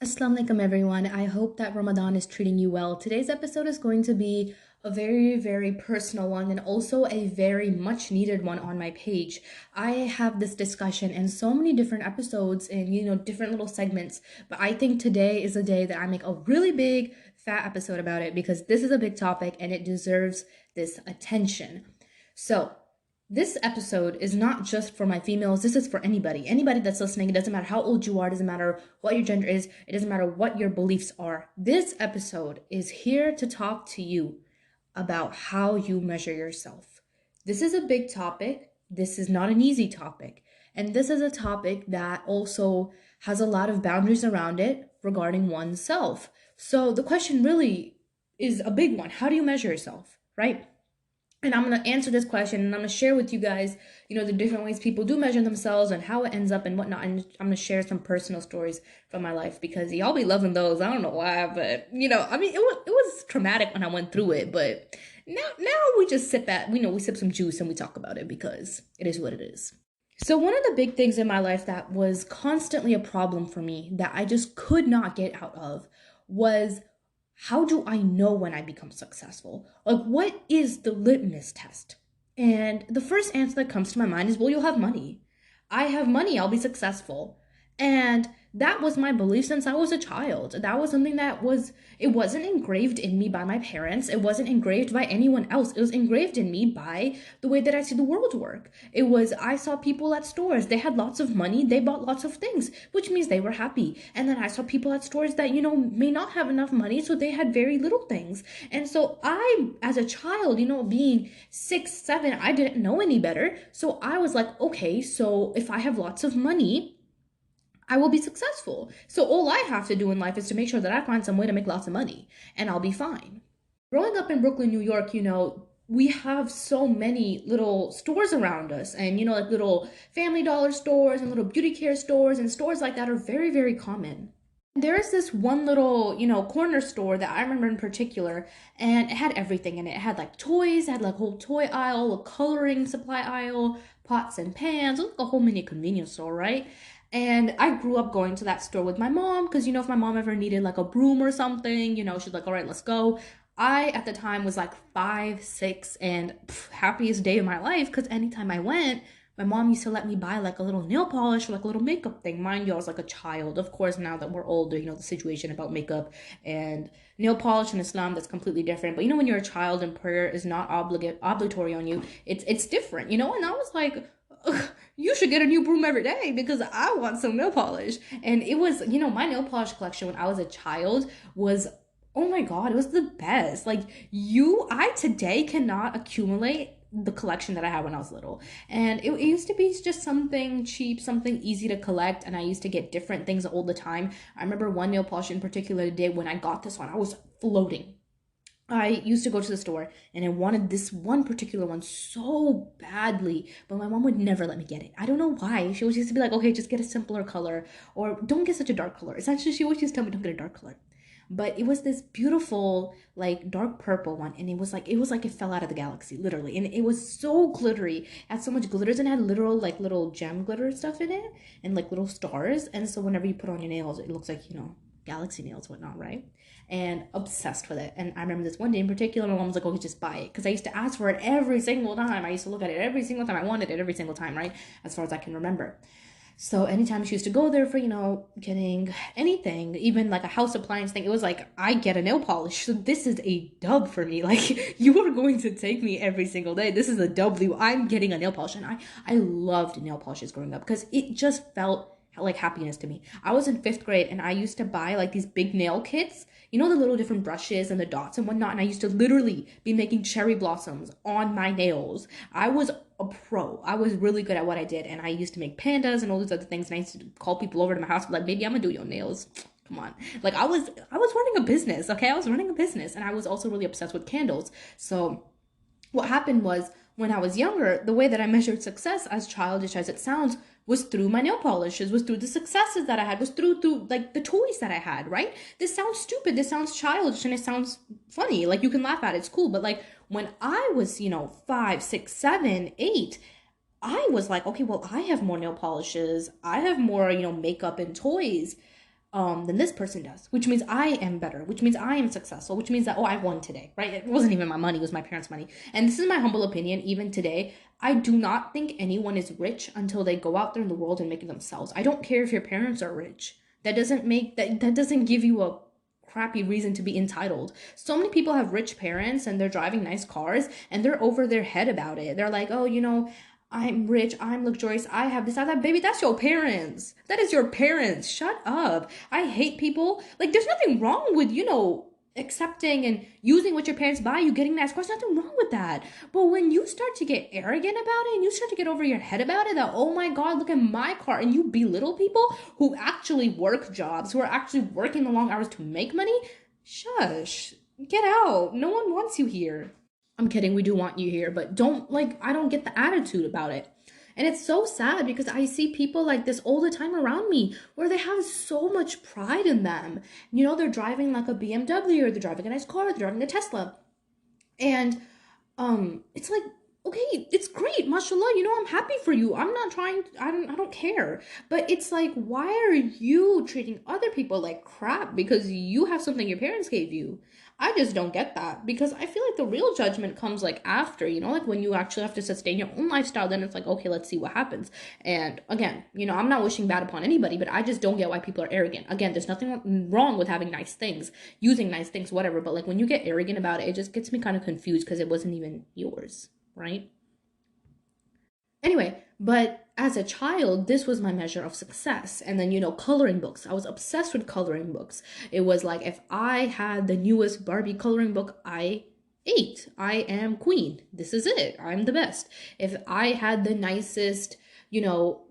Assalamualaikum everyone. I hope that Ramadan is treating you well. Today's episode is going to be a very, very personal one and also a very much needed one on my page. I have this discussion in so many different episodes and different little segments, but I think today is a day that I make a really big fat episode about it because this is a big topic and it deserves this attention. So, this episode is not just for my females. This is for anybody. Anybody that's listening. It doesn't matter how old you are. It doesn't matter what your gender is. It doesn't matter what your beliefs are. This episode is here to talk to you about how you measure yourself. This is a big topic. This is not an easy topic. And this is a topic that also has a lot of boundaries around it regarding oneself. So the question really is a big one. How do you measure yourself, right? And I'm going to answer this question and I'm going to share with you guys, the different ways people do measure themselves and how it ends up and whatnot. And I'm going to share some personal stories from my life because y'all be loving those. I don't know why, but it was traumatic when I went through it. But now we just sip we sip some juice and we talk about it because it is what it is. So one of the big things in my life that was constantly a problem for me that I just could not get out of was, how do I know when I become successful? Like, what is the litmus test? And the first answer that comes to my mind is, well, you'll have money. I have money, I'll be successful. And that was my belief since I was a child. That was something it wasn't engraved in me by my parents. It wasn't engraved by anyone else. It was engraved in me by the way that I see the world work. I saw people at stores. They had lots of money. They bought lots of things, which means they were happy. And then I saw people at stores that, may not have enough money. So they had very little things. And so as a child, being 6, 7, I didn't know any better. So I was like, okay, so if I have lots of money, I will be successful. So all I have to do in life is to make sure that I find some way to make lots of money and I'll be fine. Growing up in Brooklyn, New York, we have so many little stores around us and, like little family dollar stores and little beauty care stores and stores like that are very, very common. There is this one little, corner store that I remember in particular, and it had everything in it. It had like toys, it had like a whole toy aisle, a coloring supply aisle, pots and pans, like a whole mini convenience store, right? And I grew up going to that store with my mom because, if my mom ever needed like a broom or something, she's like, all right, let's go. I, at the time, was like 5, 6, and happiest day of my life because anytime I went, my mom used to let me buy like a little nail polish or like a little makeup thing. Mind you, I was like a child. Of course, now that we're older, the situation about makeup and nail polish in Islam, that's completely different. But when you're a child and prayer is not obligatory on you, it's different, And I was like, ugh, you should get a new broom every day because I want some nail polish. And it was, my nail polish collection when I was a child was, oh my God, it was the best. Like I today cannot accumulate the collection that I had when I was little. And it used to be just something cheap, something easy to collect. And I used to get different things all the time. I remember one nail polish in particular day when I got this one, I was floating. I used to go to the store and I wanted this one particular one so badly, but my mom would never let me get it. I don't know why. She always used to be like, okay, just get a simpler color or don't get such a dark color. Essentially, she always used to tell me, don't get a dark color. But it was this beautiful, like dark purple one, and it was like it fell out of the galaxy, literally. And it was so glittery. It had so much glitters and it had little gem glitter stuff in it and like little stars. And so whenever you put on your nails, it looks like, galaxy nails, whatnot, right? And obsessed with it. And I remember this one day in particular, my mom was like, okay, just buy it. Because I used to ask for it every single time. I used to look at it every single time. I wanted it every single time, right? As far as I can remember. So anytime she used to go there for, getting anything, even like a house appliance thing, it was like, I get a nail polish. So this is a dub for me. Like, you are going to take me every single day. This is a W. I'm getting a nail polish. And I loved nail polishes growing up because it just felt like happiness to me. I was in 5th grade and I used to buy like these big nail kits, the little different brushes and the dots and whatnot. And I used to literally be making cherry blossoms on my nails. I was a pro. I was really good at what I did. And I used to make pandas and all these other things. And I used to call people over to my house, like, baby, I'm gonna do your nails. Come on. Like I was running a business. Okay. I was running a business and I was also really obsessed with candles. So what happened was, when I was younger, the way that I measured success, as childish as it sounds, was through my nail polishes, was through the successes that I had, was through like the toys that I had, right? This sounds stupid, this sounds childish, and it sounds funny. Like you can laugh at it, it's cool. But like when I was, 5, 6, 7, 8, I was like, okay, well, I have more nail polishes, I have more, makeup and toys. than this person does, which means I am better, which means I am successful, which means that, oh, I won today, right? It wasn't even my money, it was my parents' money. And this is my humble opinion, even today, I do not think anyone is rich until they go out there in the world and make it themselves. I don't care if your parents are rich. That doesn't give you a crappy reason to be entitled. So many people have rich parents and they're driving nice cars and they're over their head about it. They're like, oh, I'm rich, I'm luxurious, I have this, I have that. Baby, that's your parents. That is your parents. Shut up. I hate people. Like, there's nothing wrong with, accepting and using what your parents buy you, getting nice cars. Nothing wrong with that. But when you start to get arrogant about it and you start to get over your head about it, that, oh my God, look at my car, and you belittle people who actually work jobs, who are actually working the long hours to make money, shush. Get out. No one wants you here. I'm kidding, we do want you here, but I don't get the attitude about it. And it's so sad because I see people like this all the time around me where they have so much pride in them. They're driving like a BMW, or they're driving a nice car, they're driving a Tesla. And it's like, okay, it's great, mashallah, I'm happy for you. I'm not trying, I don't care. But it's like, why are you treating other people like crap because you have something your parents gave you? I just don't get that, because I feel like the real judgment comes like after, like when you actually have to sustain your own lifestyle, then it's like, okay, let's see what happens. And again, I'm not wishing bad upon anybody, but I just don't get why people are arrogant. Again, there's nothing wrong with having nice things, using nice things, whatever. But like when you get arrogant about it, it just gets me kind of confused because it wasn't even yours, right? Anyway, but as a child, this was my measure of success. And then, coloring books. I was obsessed with coloring books. It was like, if I had the newest Barbie coloring book, I ate. I am queen. This is it. I'm the best. If I had the nicest,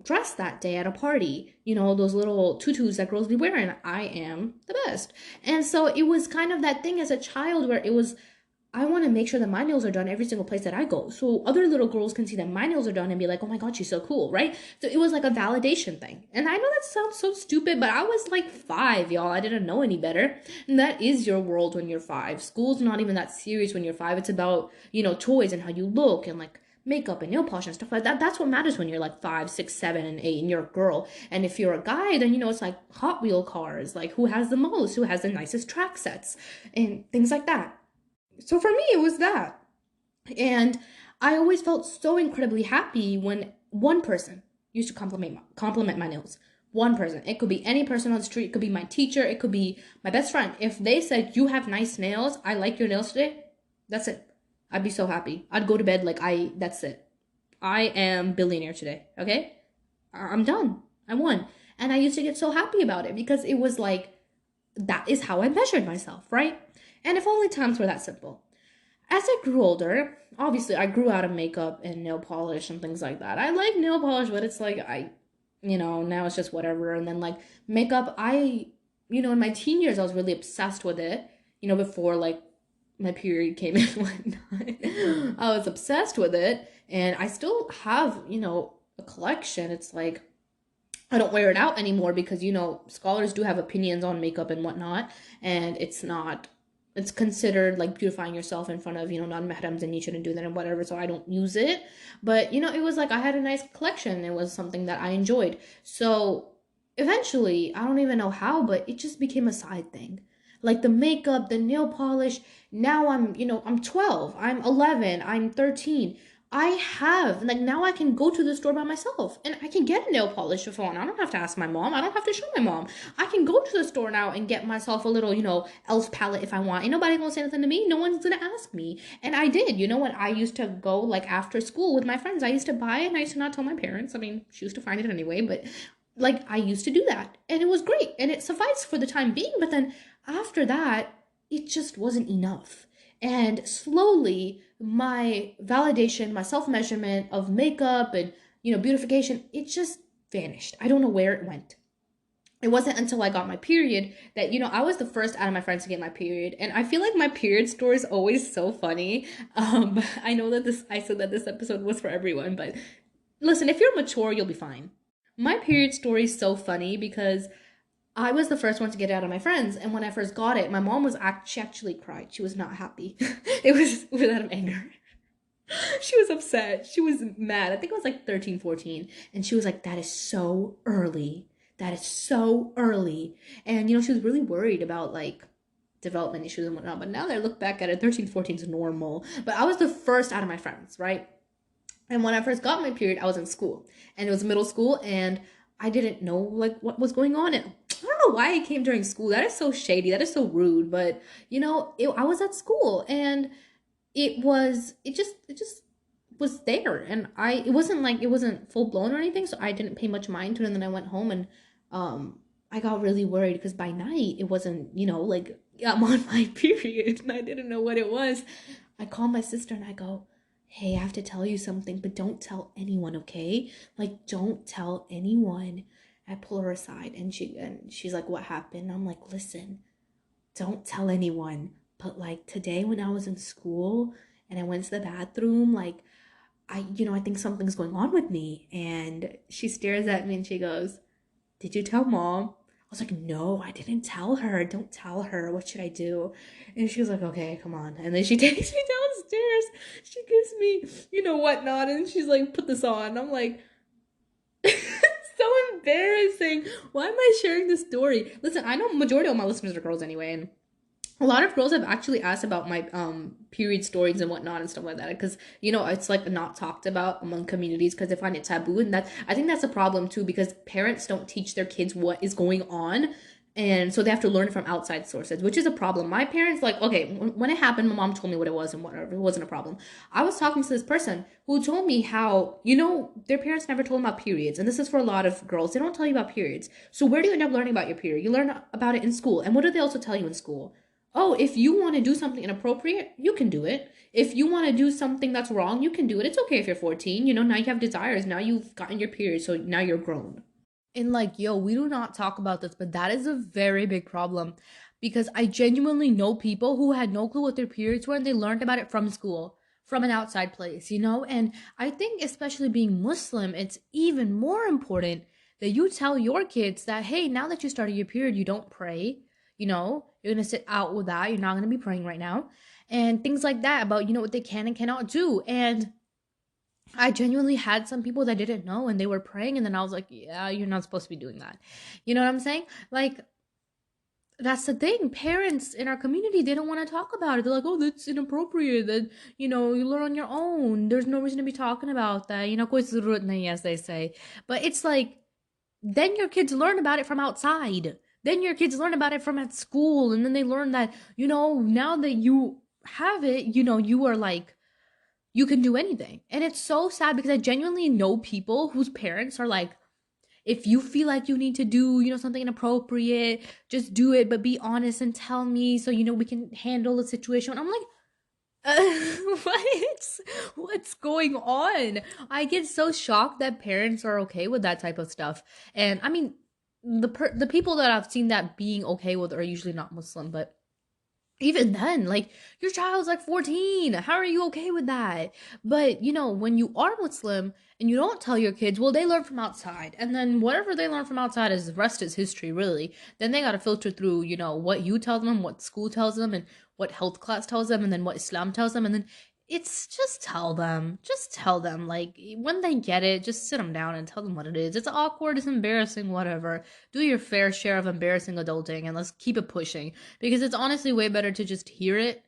dress that day at a party, those little tutus that girls be wearing, I am the best. And so it was kind of that thing as a child where it was, I want to make sure that my nails are done every single place that I go. So other little girls can see that my nails are done and be like, oh my God, she's so cool, right? So it was like a validation thing. And I know that sounds so stupid, but I was like 5, y'all. I didn't know any better. And that is your world when you're 5. School's not even that serious when you're 5. It's about, toys and how you look and like makeup and nail polish and stuff like that. That's what matters when you're like 5, 6, 7, and 8 and you're a girl. And if you're a guy, then it's like Hot Wheel cars, like who has the most, who has the nicest track sets and things like that. So for me, it was that. And I always felt so incredibly happy when one person used to compliment my nails. One person. It could be any person on the street. It could be my teacher. It could be my best friend. If they said, you have nice nails, I like your nails today, that's it. I'd be so happy. I'd go to bed like that's it. I am billionaire today, okay? I'm done. I won. And I used to get so happy about it because it was like, that is how I measured myself, right? And if only times were that simple. As I grew older, obviously I grew out of makeup and nail polish and things like that. I like nail polish, but it's like now it's just whatever. And then like makeup, in my teen years, I was really obsessed with it, before like my period came in and whatnot. I was obsessed with it, and I still have, a collection. It's like, I don't wear it out anymore because, scholars do have opinions on makeup and whatnot, and it's considered like beautifying yourself in front of, non-mahrams, and you shouldn't do that and whatever, so I don't use it. But, it was like I had a nice collection. It was something that I enjoyed. So eventually, I don't even know how, but it just became a side thing. Like the makeup, the nail polish. Now I'm 12, I'm 11, I'm 13. I have, like, now I can go to the store by myself and I can get a nail polish if I want. I don't have to ask my mom. I don't have to show my mom. I can go to the store now and get myself a little, elf palette if I want. Ain't nobody gonna say nothing to me. No one's gonna ask me. And I did, when I used to go, like, after school with my friends, I used to buy it and I used to not tell my parents. I mean, she used to find it anyway, but, like, I used to do that. And it was great. And it sufficed for the time being. But then after that, it just wasn't enough. And slowly, my validation, my self-measurement of makeup and, beautification, it just vanished. I don't know where it went. It wasn't until I got my period that, I was the first out of my friends to get my period. And I feel like my period story is always so funny. I know that I said that this episode was for everyone, but listen, if you're mature, you'll be fine. My period story is so funny because I was the first one to get it out of my friends, and when I first got it, my mom she actually cried. She was not happy. It was out of anger. She was upset. She was mad. I think I was like 13, 14, and she was like, that is so early. that is so early. And, she was really worried about like development issues and whatnot. But now that I look back at it, 13, 14 is normal. But I was the first out of my friends, right? And when I first got my period, I was in school, and it was middle school, and I didn't know like what was going on. And I don't know why it came during school. That is so shady. That is so rude. But I was at school, and it just was there, and it wasn't full blown or anything, so I didn't pay much mind to it. And then I went home, and I got really worried because by night it wasn't, like I'm on my period, and I didn't know what it was. I called my sister and I go, hey, I have to tell you something, but don't tell anyone, okay? Like, don't tell anyone. I pull her aside, and she's like, what happened? I'm like, listen, don't tell anyone. But like today when I was in school and I went to the bathroom, like I think something's going on with me. And she stares at me and she goes, did you tell mom? I was like, no, I didn't tell her. Don't tell her. What should I do? And she was like, okay, come on. And then she takes me downstairs. She gives me, whatnot. And she's like, put this on. I'm like, so embarrassing. Why am I sharing this story? Listen, I know majority of my listeners are girls anyway. And a lot of girls have actually asked about my period stories and whatnot and stuff like that, because it's like not talked about among communities because they find it taboo. And I think that's a problem too, because parents don't teach their kids what is going on, and so they have to learn from outside sources, which is a problem. My parents, like, okay, when it happened, my mom told me what it was and whatever, it wasn't a problem. I was talking to this person who told me how their parents never told them about periods, and this is for a lot of girls. They don't tell you about periods. So where do you end up learning about your period? You learn about it in school. And what do they also tell you in school? Oh, if you want to do something inappropriate, you can do it. If you want to do something that's wrong, you can do it. It's okay if you're 14. Now you have desires. Now you've gotten your period, so now you're grown. And like, yo, we do not talk about this, but that is a very big problem, because I genuinely know people who had no clue what their periods were, and they learned about it from school, from an outside place. And I think, especially being Muslim, it's even more important that you tell your kids that, hey, now that you started your period, you don't pray. You're gonna sit out with that. You're not gonna be praying right now, and things like that about what they can and cannot do. And I genuinely had some people that didn't know, and they were praying, and then I was like, yeah, you're not supposed to be doing that. You know what I'm saying? Like, that's the thing. Parents in our community, they don't want to talk about it. They're like, oh, that's inappropriate. That, you learn on your own. There's no reason to be talking about that. Koi zarurut nahi, as they say. But it's like, then your kids learn about it from outside. Then your kids learn about it from at school. And then they learn that, now that you have it, you are like, you can do anything. And it's so sad, because I genuinely know people whose parents are like, if you feel like you need to do, something inappropriate, just do it, but be honest and tell me so, we can handle the situation. I'm like, what's going on? I get so shocked that parents are okay with that type of stuff. And I mean, the people that I've seen that being okay with are usually not Muslim, but even then, like, your child's like 14. How are you okay with that? But when you are Muslim and you don't tell your kids, well, they learn from outside, and then whatever they learn from outside is the rest is history, really. Then they got to filter through what you tell them, what school tells them, and what health class tells them, and then what Islam tells them. And then it's just tell them, like, when they get it, just sit them down and tell them what it is. It's awkward, it's embarrassing, whatever. Do your fair share of embarrassing adulting, and let's keep it pushing, because it's honestly way better to just hear it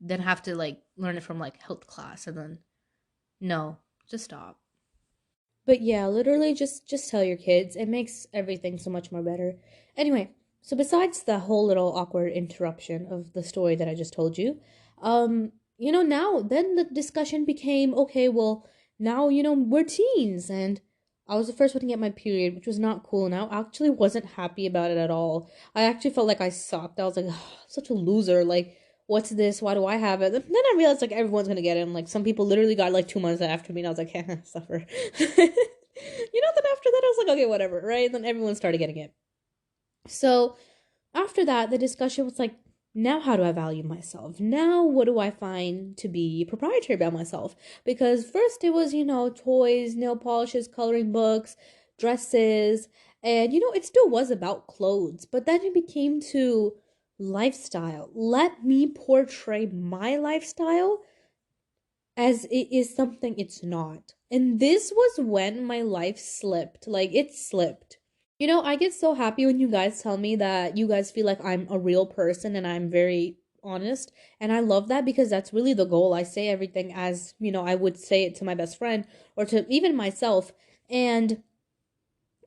than have to like learn it from like health class. And then no, just stop. But yeah, literally just tell your kids. It makes everything so much more better. Anyway, so besides the whole little awkward interruption of the story that I just told you, now then the discussion became, okay, well, now we're teens, and I was the first one to get my period, which was not cool, and I actually wasn't happy about it at all. I actually felt like I sucked. I was like, oh, such a loser. Like, what's this? Why do I have it? And then I realized like everyone's gonna get it. And like some people literally got like 2 months after me, and I was like, suffer. Then after that I was like, okay, whatever, right? And then everyone started getting it. So after that, the discussion was like, now how do I value myself? Now what do I find to be proprietary about myself? Because first it was, toys, nail polishes, coloring books, dresses, and it still was about clothes. But then it became to lifestyle. Let me portray my lifestyle as it is something it's not. And this was when my life slipped. Like, it slipped. I get so happy when you guys tell me that you guys feel like I'm a real person and I'm very honest. And I love that because that's really the goal. I say everything as, I would say it to my best friend or to even myself. And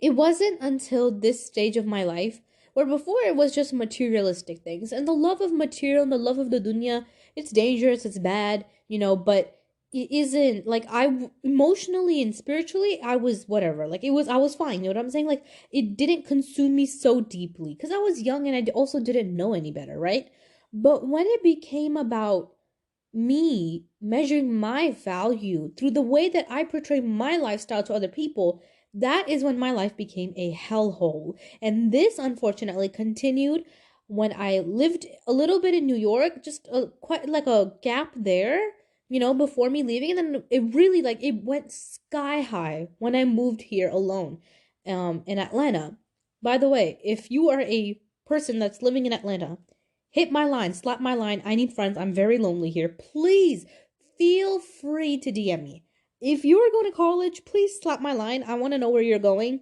it wasn't until this stage of my life where before it was just materialistic things and the love of material and the love of the dunya. It's dangerous, it's bad, but it isn't like emotionally and spiritually I was whatever. Like I was fine. You know what I'm saying? Like it didn't consume me so deeply because I was young and I also didn't know any better, right? But when it became about me measuring my value through the way that I portray my lifestyle to other people, that is when my life became a hellhole. And this unfortunately continued when I lived a little bit in New York, just quite like a gap there, before me leaving. And then it really like it went sky high when I moved here alone in Atlanta. By the way, if you are a person that's living in Atlanta, hit my line, slap my line. I need friends. I'm very lonely here. Please feel free to DM me. If you are going to college, please slap my line. I want to know where you're going.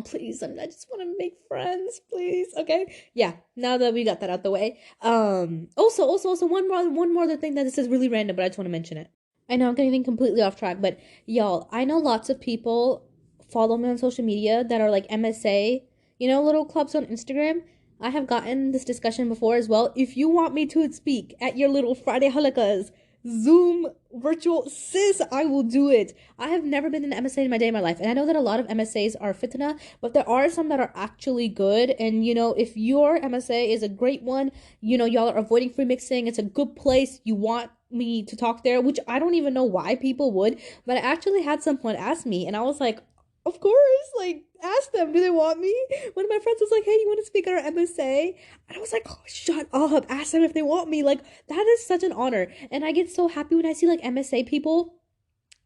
Please, I just want to make friends, please. Okay, yeah. Now that we got that out the way, also, one more other thing that this is really random, but I just want to mention it. I know I'm getting completely off track, but y'all, I know lots of people follow me on social media that are like MSA, little clubs on Instagram. I have gotten this discussion before as well. If you want me to speak at your little Friday halakas, Zoom virtual sis, I will do it. I have never been an MSA in my day in my life, and I know that a lot of MSAs are fitna, but there are some that are actually good. And if your MSA is a great one, y'all are avoiding free mixing. It's a good place. You want me to talk there, which I don't even know why people would, but I actually had someone ask me, and I was like, of course, like, ask them, do they want me? One of my friends was like, hey, you want to speak at our MSA? And I was like, oh, shut up, ask them if they want me. Like, that is such an honor. And I get so happy when I see, like, MSA people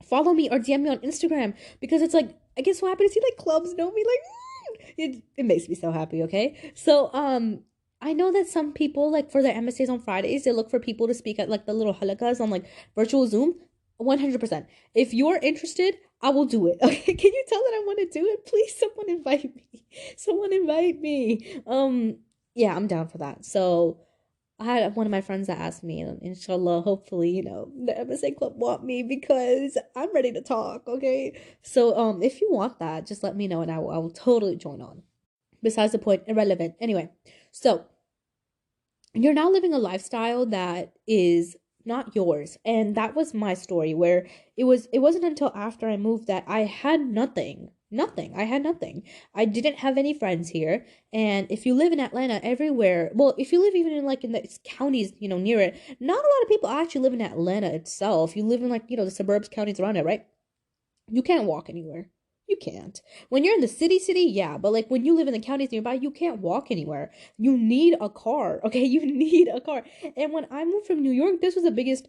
follow me or DM me on Instagram because it's like, I get so happy to see, like, clubs know me. Like, it makes me so happy, okay? So, I know that some people, like, for their MSAs on Fridays, they look for people to speak at, like, the little halakas on, like, virtual Zoom. 100%. If you're interested, I will do it. Okay, can you tell that I want to do it? Please, someone invite me. Someone invite me. Yeah, I'm down for that. So I had one of my friends that asked me, and inshallah, hopefully, the MSA club want me because I'm ready to talk. Okay, so if you want that, just let me know, and I will totally join on. Besides the point, irrelevant. Anyway, so you're now living a lifestyle that is not yours, and that was my story where it wasn't until after I moved that I had nothing. I had nothing. I didn't have any friends here. And if you live in Atlanta, everywhere, well, if you live even in like in the counties, near it, not a lot of people actually live in Atlanta itself. You live in like, the suburbs, counties around it, right? You can't walk anywhere. You can't. When you're in the city, yeah, but like when you live in the counties nearby, you can't walk anywhere. You need a car, okay? You need a car. And when I moved from New York, this was the biggest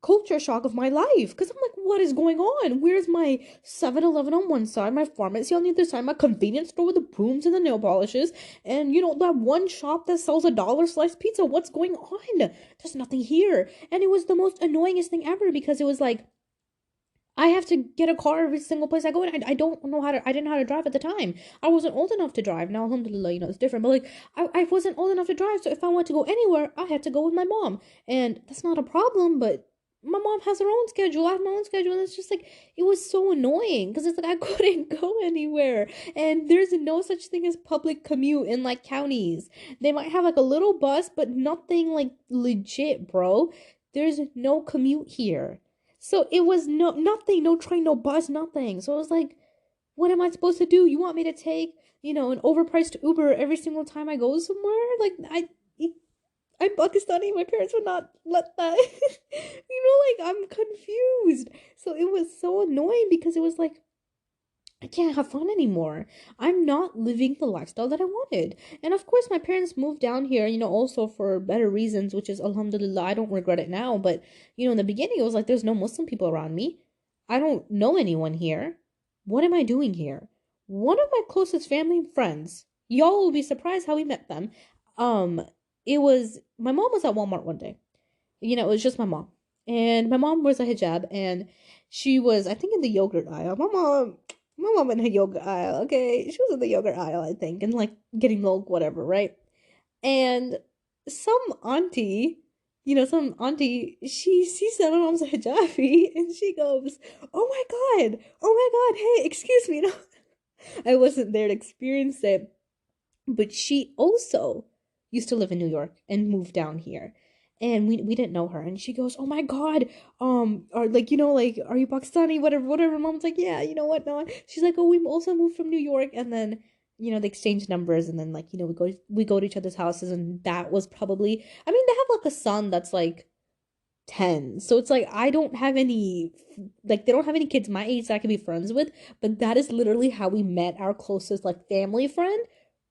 culture shock of my life because I'm like, what is going on? Where's my 7-Eleven on one side, my pharmacy on the other side, my convenience store with the brooms and the nail polishes, and that one shop that sells a sliced pizza? What's going on? There's nothing here. And it was the most annoyingest thing ever because it was like, I have to get a car every single place I go, and I don't know how to, I didn't know how to drive at the time. I wasn't old enough to drive. Now, alhamdulillah, it's different, but like, I wasn't old enough to drive, so if I wanted to go anywhere, I had to go with my mom. And that's not a problem, but my mom has her own schedule, I have my own schedule, and it's just like, it was so annoying, because it's like, I couldn't go anywhere, and there's no such thing as public commute in, like, counties. They might have, like, a little bus, but nothing, like, legit, bro. There's no commute here. So it was nothing, no train, no bus, nothing. So I was like, what am I supposed to do? You want me to take, an overpriced Uber every single time I go somewhere? Like, I'm Pakistani. My parents would not let that. Like, I'm confused. So it was so annoying because it was like, I can't have fun anymore. I'm not living the lifestyle that I wanted. And of course, my parents moved down here, also for better reasons, which is alhamdulillah. I don't regret it now. But, in the beginning, it was like, there's no Muslim people around me. I don't know anyone here. What am I doing here? One of my closest family and friends, y'all will be surprised how we met them. My mom was at Walmart one day. It was just my mom. And my mom wears a hijab, and she was, I think, in the yogurt aisle. my mom in her yoga aisle, okay? She was in the yoga aisle, I think, and like getting milk, whatever, right? And some auntie, some auntie, she sees that my mom's a hijabi and she goes, "Oh my God, oh my God, hey, excuse me." I wasn't there to experience it, but she also used to live in New York and moved down here. And we didn't know her. And she goes, "Oh my God, or like, like, are you Pakistani? Whatever, whatever." Mom's like, "Yeah, you know what? No." She's like, "Oh, we also moved from New York." And then, they exchange numbers and then like, we go to each other's houses and that was probably, I mean, they have like a son that's like 10. So it's like I don't have any, like they don't have any kids my age that I can be friends with, but that is literally how we met our closest like family friend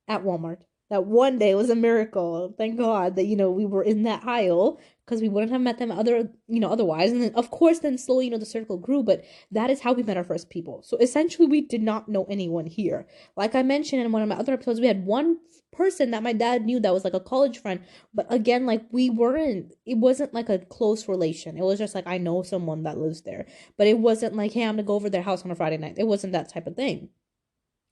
at Walmart. That one day was a miracle. Thank God that we were in that aisle because we wouldn't have met them otherwise. And then of course then slowly the circle grew, but that is how we met our first people. So essentially we did not know anyone here. Like I mentioned in one of my other episodes, we had one person that my dad knew that was like a college friend, but again, like it wasn't like a close relation. It was just like I know someone that lives there, but it wasn't like, hey, I'm gonna go over their house on a Friday night. It wasn't that type of thing.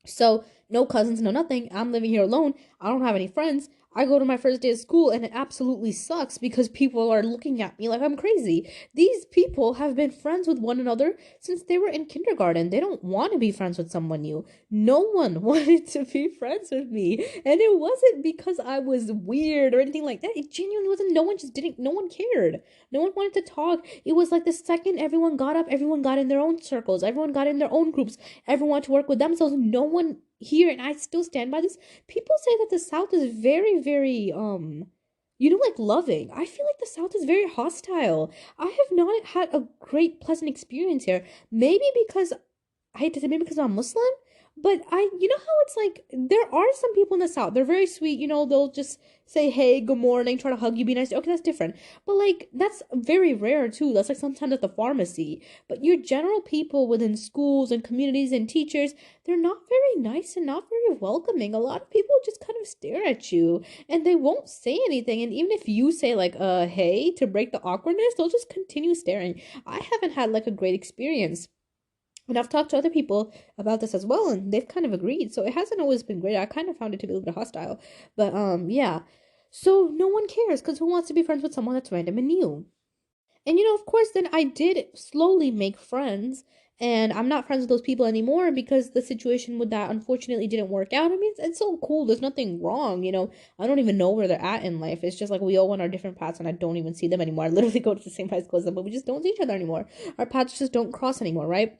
So, no cousins, no nothing. I'm living here alone. I don't have any friends. I go to my first day of school and it absolutely sucks because people are looking at me like I'm crazy. These people have been friends with one another since they were in kindergarten. They don't want to be friends with someone new. No one wanted to be friends with me. And it wasn't because I was weird or anything like that. It genuinely wasn't. No one cared. No one wanted to talk. It was like the second everyone got up, everyone got in their own circles, everyone got in their own groups, everyone wanted to work with themselves. No one here, and I still stand by this. People say that the South is very, very like loving. I feel like the South is very hostile. I have not had a great pleasant experience here. Maybe because I hate to say maybe because I'm Muslim, but how it's like there are some people in the South. They're very sweet. They'll just say, "Hey, good morning," try to hug you, be nice. Okay, that's different. But like that's very rare too. That's like sometimes at the pharmacy. But your general people within schools and communities and teachers, they're not very nice and not very welcoming. A lot of people just kind of stare at you and they won't say anything. And even if you say like, hey, to break the awkwardness, they'll just continue staring. I haven't had like a great experience. And I've talked to other people about this as well, and they've kind of agreed. So it hasn't always been great. I kind of found it to be a little bit hostile. But yeah. So no one cares because who wants to be friends with someone that's random and new? And of course, then I did slowly make friends, and I'm not friends with those people anymore because the situation with that unfortunately didn't work out. I mean, it's so cool. There's nothing wrong, I don't even know where they're at in life. It's just like we all went our different paths, and I don't even see them anymore. I literally go to the same high school as them, but we just don't see each other anymore. Our paths just don't cross anymore, right?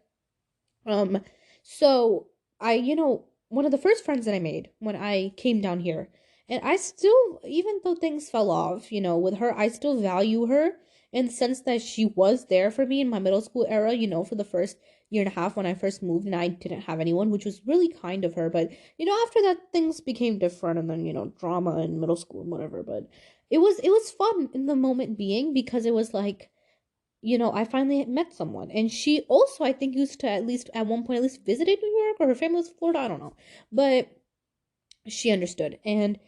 Um, so one of the first friends that I made when I came down here, and I still, even though things fell off, with her, I still value her in the sense that she was there for me in my middle school era, for the first year and a half when I first moved and I didn't have anyone, which was really kind of her. But, after that things became different and then, drama in middle school and whatever. But it was fun in the moment being because it was like, I finally met someone. And she also, I think, used to at least at one point at least visited New York or her family was in Florida. I don't know. But she understood. And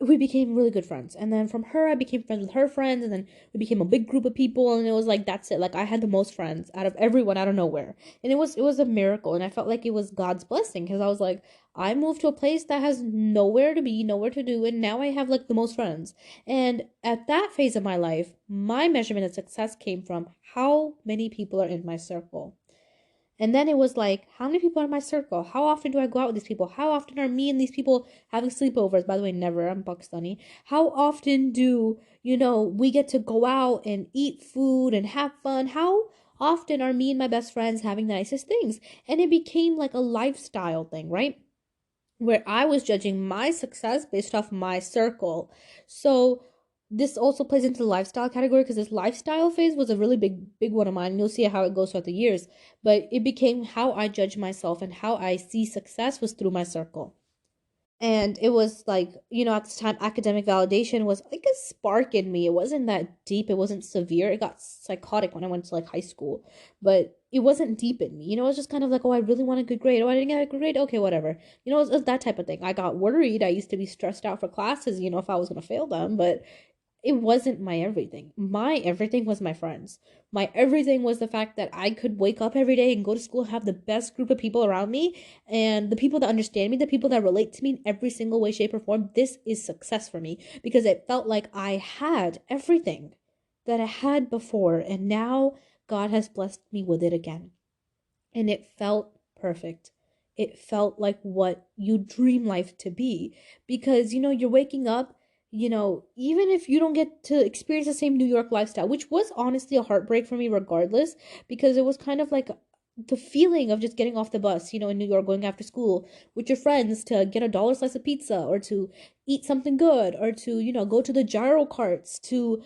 we became really good friends. And then from her, I became friends with her friends. And then we became a big group of people. And it was like, that's it. Like I had the most friends out of everyone out of nowhere. And it was a miracle. And I felt like it was God's blessing because I was like, I moved to a place that has nowhere to be, nowhere to do. And now I have like the most friends. And at that phase of my life, my measurement of success came from how many people are in my circle. And then it was like, how many people are in my circle? How often do I go out with these people? How often are me and these people having sleepovers? By the way, never. I'm Pakistani. How often do, we get to go out and eat food and have fun? How often are me and my best friends having the nicest things? And it became like a lifestyle thing, right? Where I was judging my success based off my circle. So this also plays into the lifestyle category because this lifestyle phase was a really big one of mine. You'll see how it goes throughout the years, but it became how I judge myself and how I see success was through my circle. And it was like, at this time, academic validation was like a spark in me. It wasn't that deep. It wasn't severe. It got psychotic when I went to like high school, but it wasn't deep in me. It was just kind of like, oh, I really want a good grade. Oh, I didn't get a good grade. Okay, whatever. It was that type of thing. I got worried. I used to be stressed out for classes, if I was going to fail them, but it wasn't my everything. My everything was my friends. My everything was the fact that I could wake up every day and go to school, have the best group of people around me, and the people that understand me, the people that relate to me in every single way, shape, or form. This is success for me because it felt like I had everything that I had before, and now God has blessed me with it again. And it felt perfect. It felt like what you dream life to be because you're waking up, even if you don't get to experience the same New York lifestyle, which was honestly a heartbreak for me regardless, because it was kind of like the feeling of just getting off the bus, in New York, going after school with your friends to get a dollar slice of pizza or to eat something good or to, go to the gyro carts to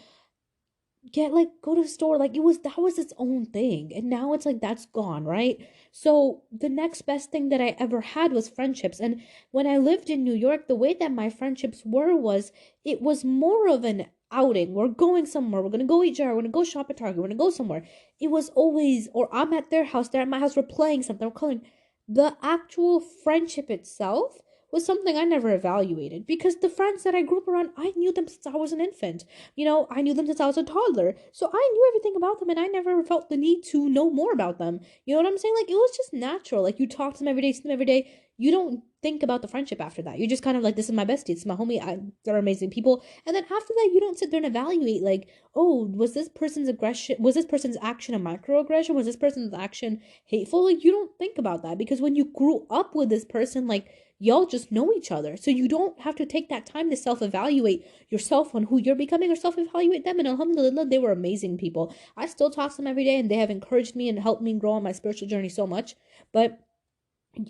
get like go to the store. Like it was that was its own thing, and now it's like that's gone, right? So the next best thing that I ever had was friendships. And when I lived in New York, the way that my friendships were was it was more of an outing. We're going somewhere, we're gonna go eat jar, we're gonna go shop at Target, we're gonna go somewhere. It was always, or I'm at their house, they're at my house, we're playing something, we're calling. The actual friendship itself was something I never evaluated because the friends that I grew up around, I knew them since I was an infant. I knew them since I was a toddler. So I knew everything about them and I never felt the need to know more about them. You know what I'm saying? Like it was just natural. Like you talk to them every day, see them every day. You don't think about the friendship after that. You're just kind of like, this is my bestie, this is my homie. They're amazing people. And then after that, you don't sit there and evaluate like, oh, was this person's aggression, was this person's action a microaggression? Was this person's action hateful? Like you don't think about that because when you grew up with this person, like y'all just know each other. So you don't have to take that time to self evaluate yourself on who you're becoming or self evaluate them. And alhamdulillah, they were amazing people. I still talk to them every day and they have encouraged me and helped me grow on my spiritual journey so much. But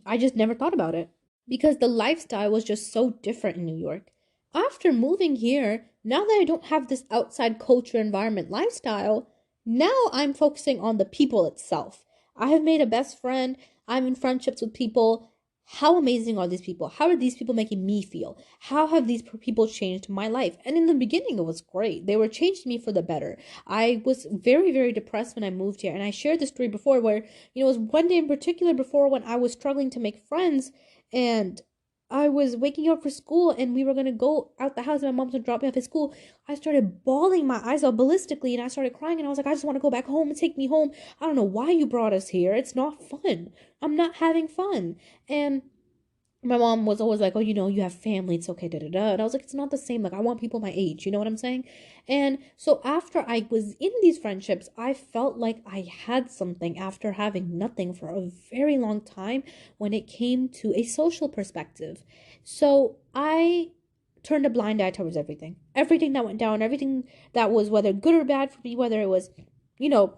I just never thought about it because the lifestyle was just so different in New York. After moving here, now that I don't have this outside culture environment lifestyle, now I'm focusing on the people itself. I have made a best friend. I'm in friendships with people. How amazing are these people? How are these people making me feel? How have these people changed my life? And in the beginning, it was great. They were changing me for the better. I was very, very depressed when I moved here. And I shared this story before where, it was one day in particular before when I was struggling to make friends and I was waking up for school and we were going to go out the house and my mom's going to drop me off at school. I started bawling my eyes out ballistically and I started crying and I was like, I just want to go back home and take me home. I don't know why you brought us here. It's not fun. I'm not having fun. And my mom was always like, oh, you have family, it's okay, da da da. And I was like, it's not the same. Like, I want people my age, you know what I'm saying? And so after I was in these friendships, I felt like I had something after having nothing for a very long time when it came to a social perspective. So I turned a blind eye towards everything. Everything that went down, everything that was whether good or bad for me, whether it was, you know,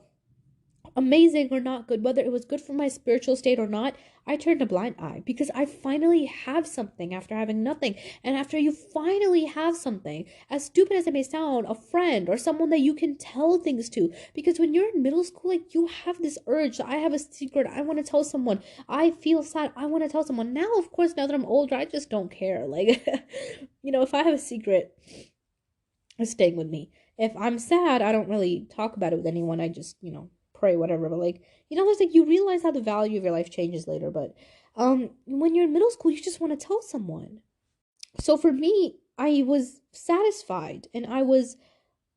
amazing or not good, whether it was good for my spiritual state or not, I turned a blind eye because I finally have something after having nothing. And after you finally have something, as stupid as it may sound, a friend or someone that you can tell things to. Because when you're in middle school, like you have this urge. I have a secret. I want to tell someone. I feel sad. I want to tell someone. Now, of course, now that I'm older, I just don't care. Like, if I have a secret, it's staying with me. If I'm sad, I don't really talk about it with anyone. I just, pray, whatever. But like, there's like you realize how the value of your life changes later. But when you're in middle school, you just want to tell someone. So for me, I was satisfied and I was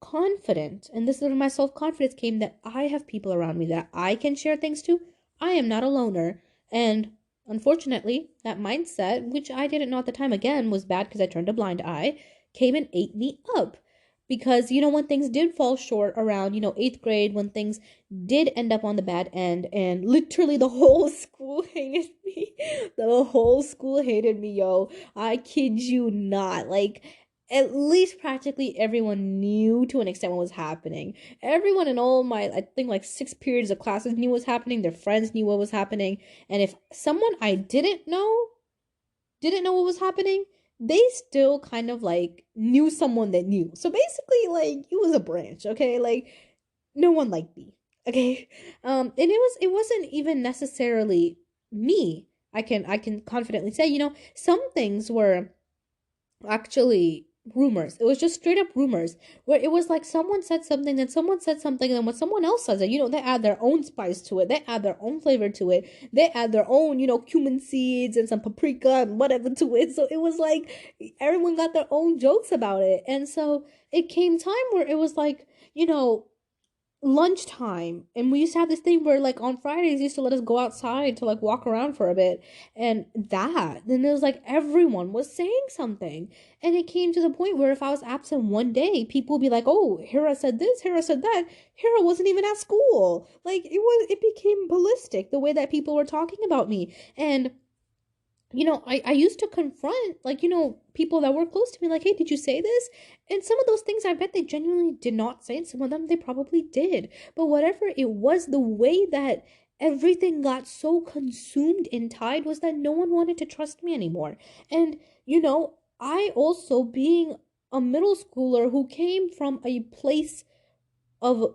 confident. And this is where my self-confidence came that I have people around me that I can share things to. I am not a loner. And unfortunately, that mindset, which I didn't know at the time again was bad because I turned a blind eye, came and ate me up. Because, when things did fall short around, eighth grade, when things did end up on the bad end, and literally the whole school hated me. The whole school hated me, yo. I kid you not. Like, at least practically everyone knew to an extent what was happening. Everyone in all my, I think like 6 periods of classes knew what was happening. Their friends knew what was happening. And if someone I didn't know what was happening, they still kind of like knew someone that knew. So basically, like it was a branch, okay? Like no one liked me, okay? And it wasn't even necessarily me. I can confidently say, some things were actually rumors. It was just straight up rumors where it was like someone said something, then someone said something, and then when someone else says it, they add their own spice to it. They add their own flavor to it. They add their own, cumin seeds and some paprika and whatever to it. So it was like everyone got their own jokes about it. And so it came time where it was like, lunchtime, and we used to have this thing where like on Fridays they used to let us go outside to like walk around for a bit, and then it was like everyone was saying something, and it came to the point where if I was absent one day, people would be like, oh, Hira said this, Hira said that. Hira wasn't even at school. Like it became ballistic the way that people were talking about me. And I used to confront, like, people that were close to me, like, hey, did you say this? And some of those things, I bet they genuinely did not say, and some of them they probably did. But whatever it was, the way that everything got so consumed in Tide was that no one wanted to trust me anymore. And, I also, being a middle schooler who came from a place of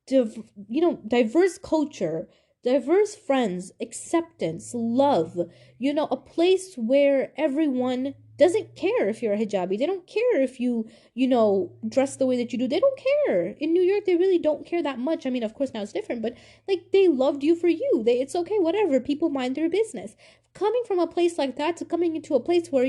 diverse culture, diverse friends, acceptance, love, a place where everyone doesn't care if you're a hijabi. They don't care if dress the way that you do. They don't care. In New York, they really don't care that much. I mean, of course, now it's different, but like they loved you for you. It's okay, whatever. People mind their business. Coming from a place like that to coming into a place where,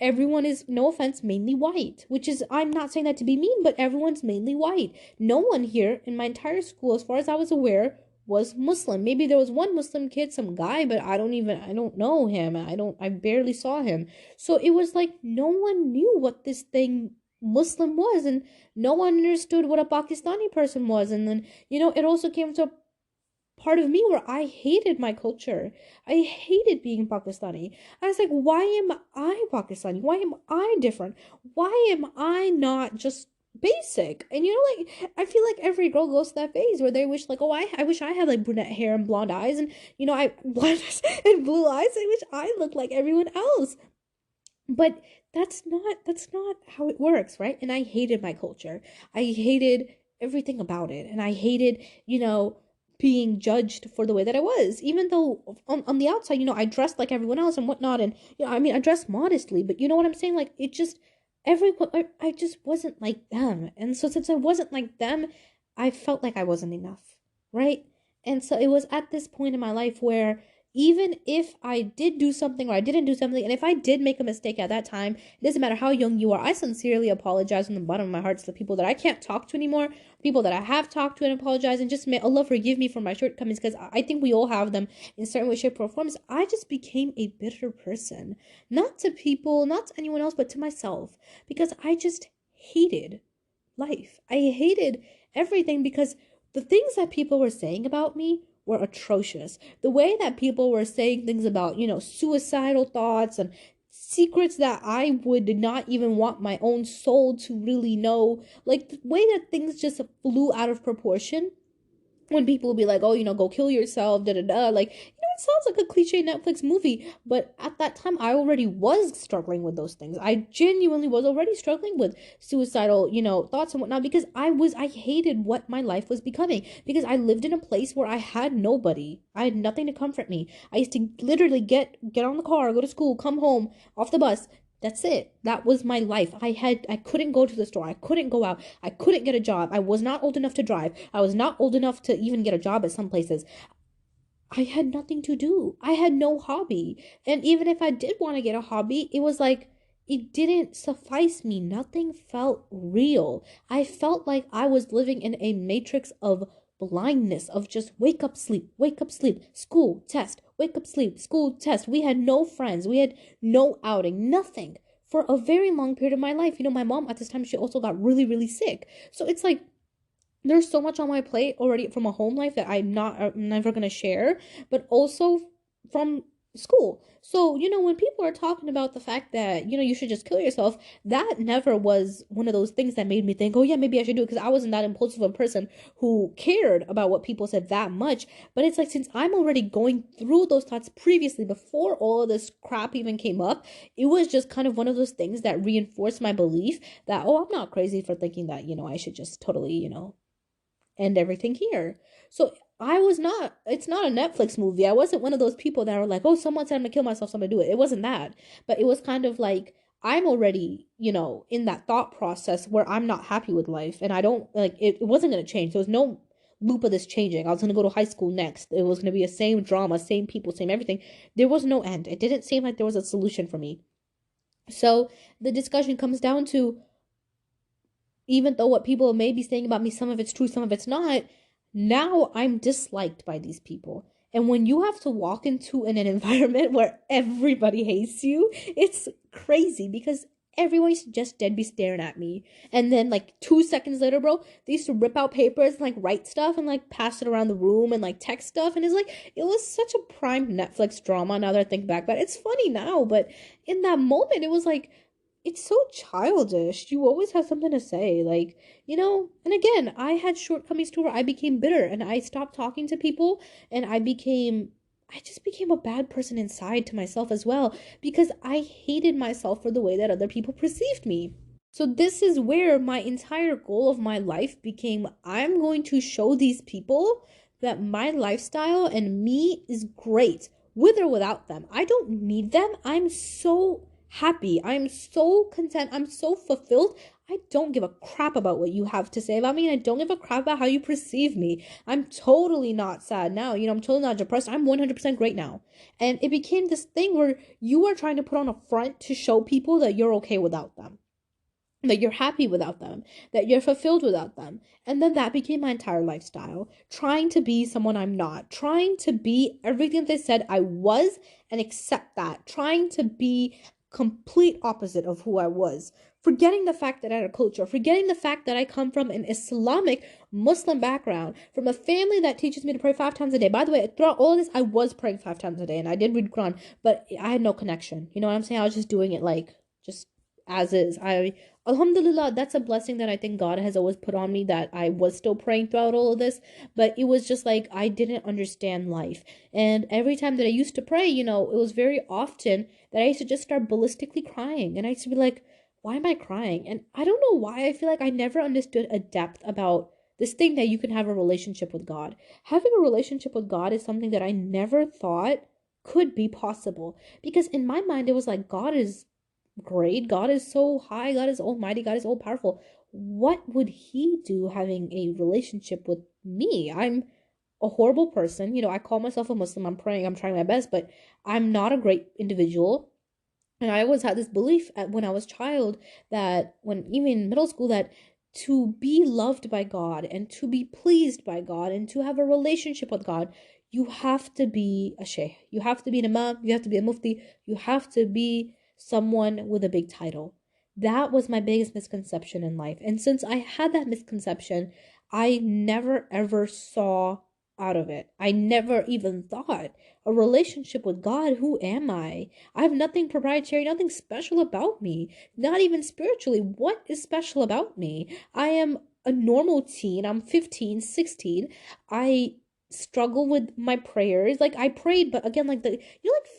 everyone is, no offense, mainly white, which is, I'm not saying that to be mean, but everyone's mainly white. No one here in my entire school, as far as I was aware, was Muslim. Maybe there was one Muslim kid, some guy, but I don't know him. I barely saw him. So it was like no one knew what this thing Muslim was, and no one understood what a Pakistani person was. And then, it also came to a part of me where I hated my culture. I hated being Pakistani. I was like, why am I Pakistani? Why am I different? Why am I not just basic? And like, I feel like every girl goes to that phase where they wish like, oh, I wish I had like brunette hair and blonde eyes, and I blonde eyes and blue eyes. I wish I looked like everyone else. But that's not how it works, right? And I hated my culture. I hated everything about it. And I hated, being judged for the way that I was. Even though on the outside, I dressed like everyone else and whatnot. And, I mean, I dressed modestly, but you know what I'm saying? Like, it just, everyone, I just wasn't like them. And so since I wasn't like them, I felt like I wasn't enough, right? And so it was at this point in my life where even if I did do something or I didn't do something, and if I did make a mistake at that time, it doesn't matter how young you are, I sincerely apologize from the bottom of my heart to the people that I can't talk to anymore, people that I have talked to and apologize, and just may Allah forgive me for my shortcomings, because I think we all have them in certain way, shape, or forms. I just became a bitter person. Not to people, not to anyone else, but to myself. Because I just hated life. I hated everything because the things that people were saying about me were atrocious. The way that people were saying things about, suicidal thoughts and secrets that I would not even want my own soul to really know, like the way that things just flew out of proportion. When people will be like, oh, go kill yourself, da da da. Like, it sounds like a cliche Netflix movie, but at that time, I already was struggling with those things. I genuinely was already struggling with suicidal, thoughts and whatnot, because I hated what my life was becoming, because I lived in a place where I had nobody. I had nothing to comfort me. I used to literally get on the car, go to school, come home, off the bus, that's it. That was my life. I couldn't go to the store. I couldn't go out. I couldn't get a job. I was not old enough to drive. I was not old enough to even get a job at some places. I had nothing to do. I had no hobby. And even if I did want to get a hobby, it was like it didn't suffice me. Nothing felt real. I felt like I was living in a matrix of blindness, of just wake up, sleep, school, test, wake up, sleep, school, test. We had no friends. We had no outing, nothing for a very long period of my life. My mom at this time, she also got really, really sick. So it's like, there's so much on my plate already from a home life that I'm never going to share, but also from school. So, when people are talking about the fact that, you should just kill yourself, that never was one of those things that made me think, oh yeah, maybe I should do it, because I wasn't that impulsive of a person who cared about what people said that much. But it's like, since I'm already going through those thoughts previously, before all of this crap even came up, it was just kind of one of those things that reinforced my belief that, oh, I'm not crazy for thinking that, I should just totally, end everything here. So it's not a Netflix movie. I wasn't one of those people that were like, oh, someone said I'm gonna kill myself, so I'm gonna do it. It wasn't that. But it was kind of like, I'm already, in that thought process where I'm not happy with life, and I don't like it wasn't going to change. There was no loop of this changing. I was going to go to high school next. It was going to be the same drama, same people, same everything. There was no end. It didn't seem like there was a solution for me. So the discussion comes down to, even though what people may be saying about me, some of it's true, some of it's not, now I'm disliked by these people. And when you have to walk into an environment where everybody hates you, it's crazy because everyone used to just dead be staring at me. And then, like, 2 seconds later, bro, they used to rip out papers and, like, write stuff and, like, pass it around the room and, like, text stuff. And it's like, it was such a prime Netflix drama now that I think back. But it's funny now, but in that moment, it was like, it's so childish. You always have something to say. Like, and again, I had shortcomings too where I became bitter and I stopped talking to people and I just became a bad person inside to myself as well because I hated myself for the way that other people perceived me. So this is where my entire goal of my life became, I'm going to show these people that my lifestyle and me is great with or without them. I don't need them. I'm so happy. I'm so content. I'm so fulfilled. I don't give a crap about what you have to say about me, and I don't give a crap about how you perceive me. I'm totally not sad now. I'm totally not depressed. I'm 100% great now. And it became this thing where you are trying to put on a front to show people that you're okay without them, that you're happy without them, that you're fulfilled without them. And then that became my entire lifestyle. Trying to be someone I'm not, trying to be everything they said I was and accept that, trying to be complete opposite of who I was. Forgetting the fact that I had a culture, forgetting the fact that I come from an Islamic Muslim background, from a family that teaches me to pray 5 times a day. By the way, throughout all of this, I was praying 5 times a day and I did read Quran, but I had no connection. You know what I'm saying? I was just doing it like just as is. Alhamdulillah, that's a blessing that I think God has always put on me, that I was still praying throughout all of this. But it was just like I didn't understand life. And every time that I used to pray, it was very often that I used to just start ballistically crying. And I used to be like, why am I crying? And I don't know why. I feel like I never understood a depth about this thing that you can have a relationship with God. Having a relationship with God is something that I never thought could be possible. Because in my mind, it was like, God is great. God is so high. God is almighty. God is all powerful. What would he do having a relationship with me? I'm a horrible person. I call myself a Muslim. I'm praying. I'm trying my best, but I'm not a great individual. And I always had this belief when I was a child, that when even in middle school, that to be loved by God and to be pleased by God and to have a relationship with God, you have to be a sheikh. You have to be an imam. You have to be a mufti. You have to be someone with a big title. That was my biggest misconception in life. And since I had that misconception, I never ever saw out of it. I never even thought a relationship with God. Who am I? I have nothing proprietary, nothing special about me. Not even spiritually. What is special about me? I am a normal teen. I'm 15, 16. I struggle with my prayers. Like, I prayed, but again, like like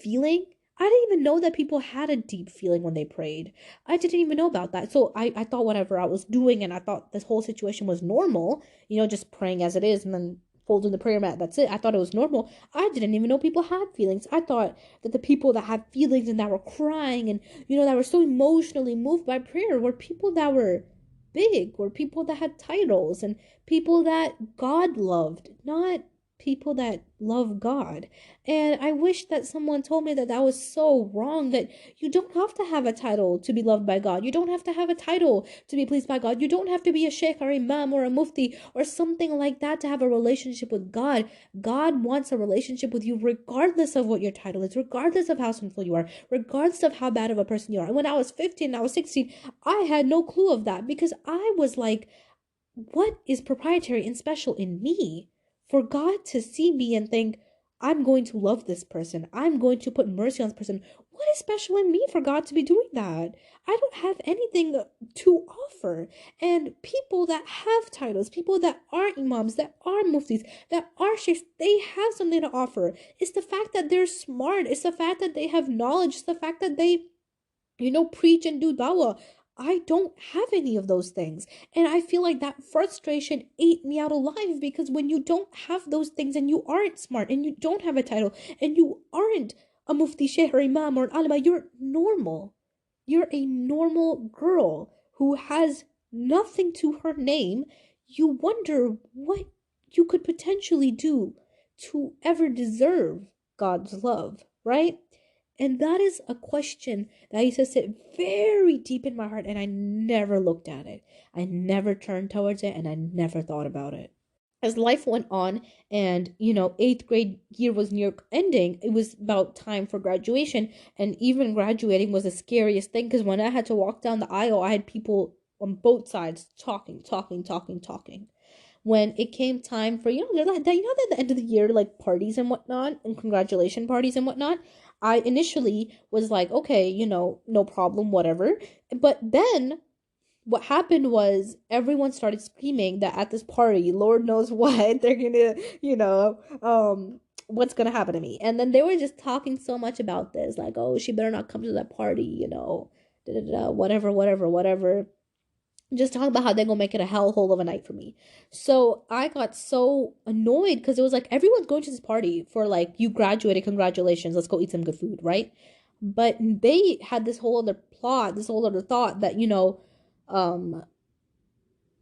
feeling. I didn't even know that people had a deep feeling when they prayed. I didn't even know about that. So I thought whatever I was doing, and I thought this whole situation was normal, just praying as it is and then folding the prayer mat. That's it. I thought it was normal. I didn't even know people had feelings. I thought that the people that had feelings and that were crying and, that were so emotionally moved by prayer were people that were big, were people that had titles and people that God loved, not people that love God. And I wish that someone told me that that was so wrong, that you don't have to have a title to be loved by God. You don't have to have a title to be pleased by God. You don't have to be a sheikh or imam or a mufti or something like that to have a relationship with God. God wants a relationship with you regardless of what your title is, regardless of how sinful you are, regardless of how bad of a person you are. And when I was 15, I was 16, I had no clue of that because I was like, what is proprietary and special in me for God to see me and think, I'm going to love this person, I'm going to put mercy on this person? What is special in me for God to be doing that? I don't have anything to offer. And people that have titles, people that are imams, that are muftis, that are sheikhs, they have something to offer. It's the fact that they're smart, it's the fact that they have knowledge, it's the fact that they preach and do dawah. I don't have any of those things. And I feel like that frustration ate me out alive, because when you don't have those things and you aren't smart and you don't have a title and you aren't a mufti, sheikh, or imam, or an alima, you're normal. You're a normal girl who has nothing to her name. You wonder what you could potentially do to ever deserve God's love, right? And that is a question that used to sit very deep in my heart, and I never looked at it. I never turned towards it, and I never thought about it. As life went on, and eighth grade year was near ending, it was about time for graduation. And even graduating was the scariest thing, because when I had to walk down the aisle, I had people on both sides talking, talking, talking, talking. When it came time for, they're like that, at the end of the year, like parties and whatnot, and congratulation parties and whatnot, I initially was like, okay, no problem, whatever. But then what happened was everyone started screaming that at this party, Lord knows what, they're gonna, what's gonna happen to me. And then they were just talking so much about this, like, oh, she better not come to that party, da da da, whatever, whatever, whatever. Just talking about how they're gonna make it a hellhole of a night for me. So I got so annoyed because it was like everyone's going to this party for, like, you graduated, congratulations, let's go eat some good food, right? But they had this whole other plot, this whole other thought that, um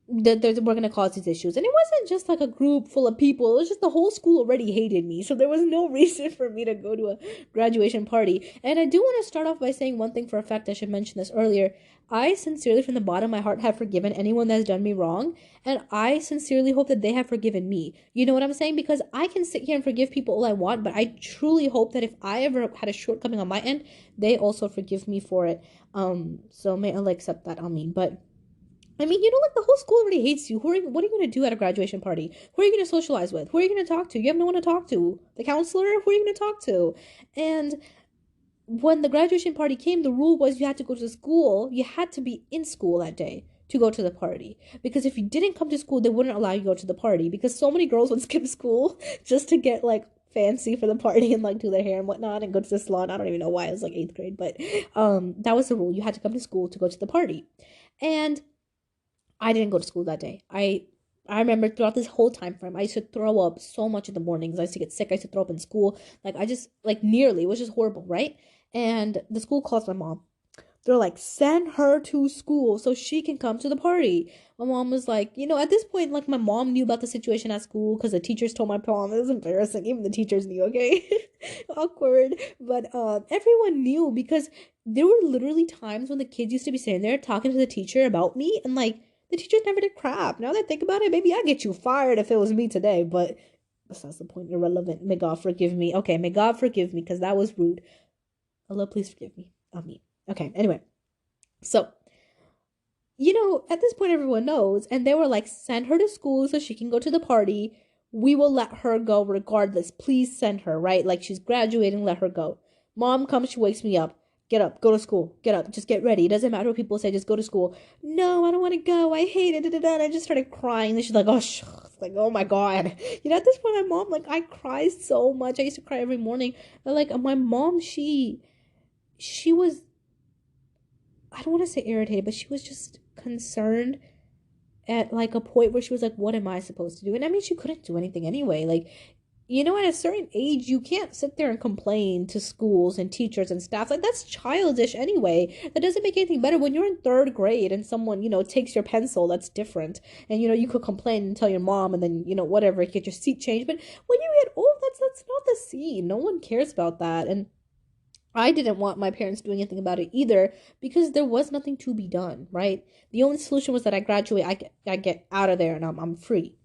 that we're gonna cause these issues. And it wasn't just like a group full of people, it was just the whole school already hated me, so there was no reason for me to go to a graduation party. And I do want to start off by saying one thing for a fact. I should mention this earlier. I sincerely, from the bottom of my heart, have forgiven anyone that has done me wrong, and I sincerely hope that they have forgiven me. You know what I'm saying? Because I can sit here and forgive people all I want, but I truly hope that if I ever had a shortcoming on my end, they also forgive me for it. So may Allah accept that on me. But I mean, like, the whole school already hates you. What are you going to do at a graduation party? Who are you going to socialize with? Who are you going to talk to? You have no one to talk to. The counselor? Who are you going to talk to? And when the graduation party came, the rule was you had to go to school. You had to be in school that day to go to the party. Because if you didn't come to school, they wouldn't allow you to go to the party. Because so many girls would skip school just to get, like, fancy for the party and, like, do their hair and whatnot and go to the salon. I don't even know why. It was like 8th grade. But that was the rule. You had to come to school to go to the party. And I didn't go to school that day. I remember throughout this whole time frame, I used to throw up so much in the mornings. I used to get sick. I used to throw up in school. Like, I just, like, nearly, it was just horrible, right? And the school calls my mom. They're like, send her to school so she can come to the party. My mom was like, at this point, like, my mom knew about the situation at school because the teachers told my mom. It was embarrassing. Even the teachers knew, okay? Awkward. But everyone knew, because there were literally times when the kids used to be sitting there talking to the teacher about me, and, like, the teachers never did crap. Now that I think about it, maybe I'd get you fired if it was me today, but besides the point, irrelevant. May God forgive me. Okay, may God forgive me, because that was rude. Allah, please forgive me. Amen. Okay, anyway. So, at this point, everyone knows, and they were like, send her to school so she can go to the party. We will let her go regardless. Please send her, right? Like, she's graduating, let her go. Mom comes, she wakes me up. Get up, go to school. Get up, just get ready. It doesn't matter what people say, just go to school. No, I don't want to go. I hate it. And I just started crying. And she's like, oh, like, oh my God. At this point, my mom, like, I cried so much. I used to cry every morning. And, like, my mom, she was, I don't want to say irritated, but she was just concerned at, like, a point where she was like, what am I supposed to do? And I mean, she couldn't do anything anyway. Like, at a certain age, you can't sit there and complain to schools and teachers and staff. Like, that's childish anyway. That doesn't make anything better. When you're in 3rd grade and someone, takes your pencil, that's different. And, you could complain and tell your mom and then, whatever, get your seat changed. But when you get old, that's not the scene. No one cares about that. And I didn't want my parents doing anything about it either, because there was nothing to be done, right? The only solution was that I graduate, I get out of there, and I'm free.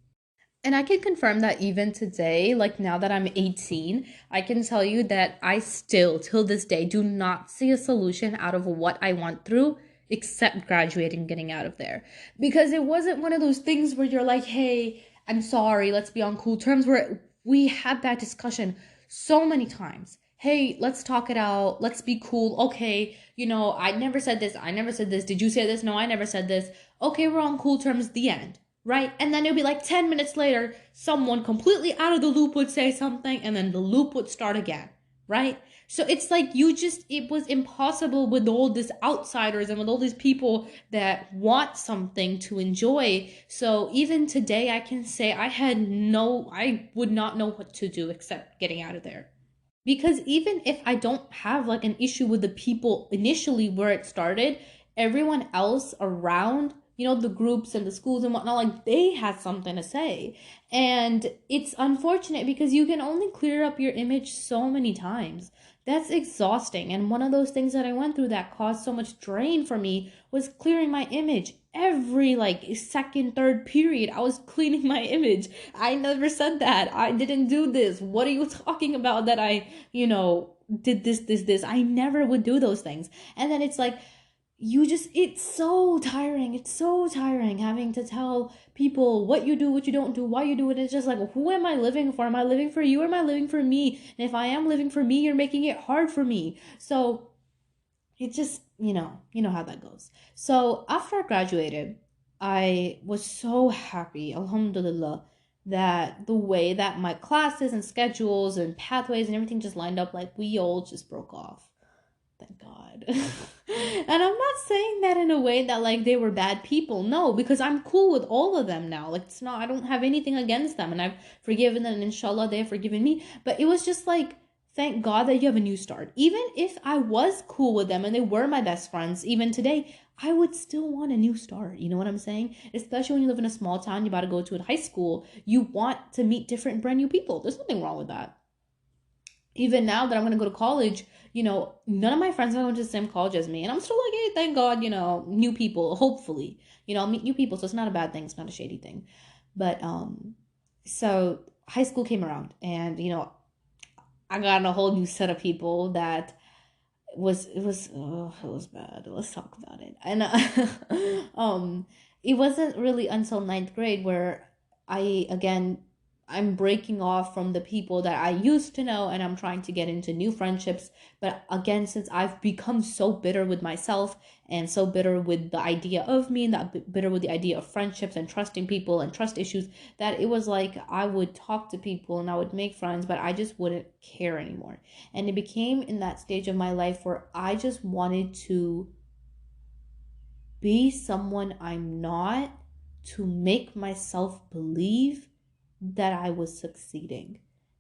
And I can confirm that even today, like now that I'm 18, I can tell you that I still, till this day, do not see a solution out of what I went through except graduating and getting out of there. Because it wasn't one of those things where you're like, hey, I'm sorry, let's be on cool terms, where we had that discussion so many times. Hey, let's talk it out. Let's be cool. Okay, I never said this. I never said this. Did you say this? No, I never said this. Okay, we're on cool terms. The end, right? And then it'll be like 10 minutes later, someone completely out of the loop would say something, and then the loop would start again, right? So it's like it was impossible with all these outsiders and with all these people that want something to enjoy. So even today, I can say I would not know what to do except getting out of there. Because even if I don't have like an issue with the people initially where it started, everyone else around, the groups and the schools and whatnot, like they had something to say. And it's unfortunate because you can only clear up your image so many times. That's exhausting. And one of those things that I went through that caused so much drain for me was clearing my image. Every like second, third period, I was cleaning my image. I never said that. I didn't do this. What are you talking about that did this. I never would do those things. And then it's like, it's so tiring. It's so tiring having to tell people what you do, what you don't do, why you do it. It's just like, who am I living for? Am I living for you or am I living for me? And if I am living for me, you're making it hard for me. So it just, you know how that goes. So after I graduated, I was so happy, alhamdulillah, that the way that my classes and schedules and pathways and everything just lined up, like we all just broke off. Thank God. And I'm not saying that in a way that like they were bad people. No, because I'm cool with all of them now. Like it's not, I don't have anything against them and I've forgiven them and inshallah they have forgiven me. But it was just like, thank God that you have a new start. Even if I was cool with them and they were my best friends, even today, I would still want a new start. You know what I'm saying? Especially when you live in a small town, you about to go to a high school, you want to meet different brand new people. There's nothing wrong with that. Even now that I'm going to go to college, none of my friends are going to the same college as me. And I'm still like, hey, thank God, new people, hopefully. I'll meet new people. So it's not a bad thing. It's not a shady thing. But, so high school came around and, I got a whole new set of people that it was bad. Let's talk about it. And, it wasn't really until ninth grade where again, I'm breaking off from the people that I used to know and I'm trying to get into new friendships. But again, since I've become so bitter with myself and so bitter with the idea of me and that bitter with the idea of friendships and trusting people and trust issues, that it was like I would talk to people and I would make friends, but I just wouldn't care anymore. And it became in that stage of my life where I just wanted to be someone I'm not to make myself believe that I was succeeding.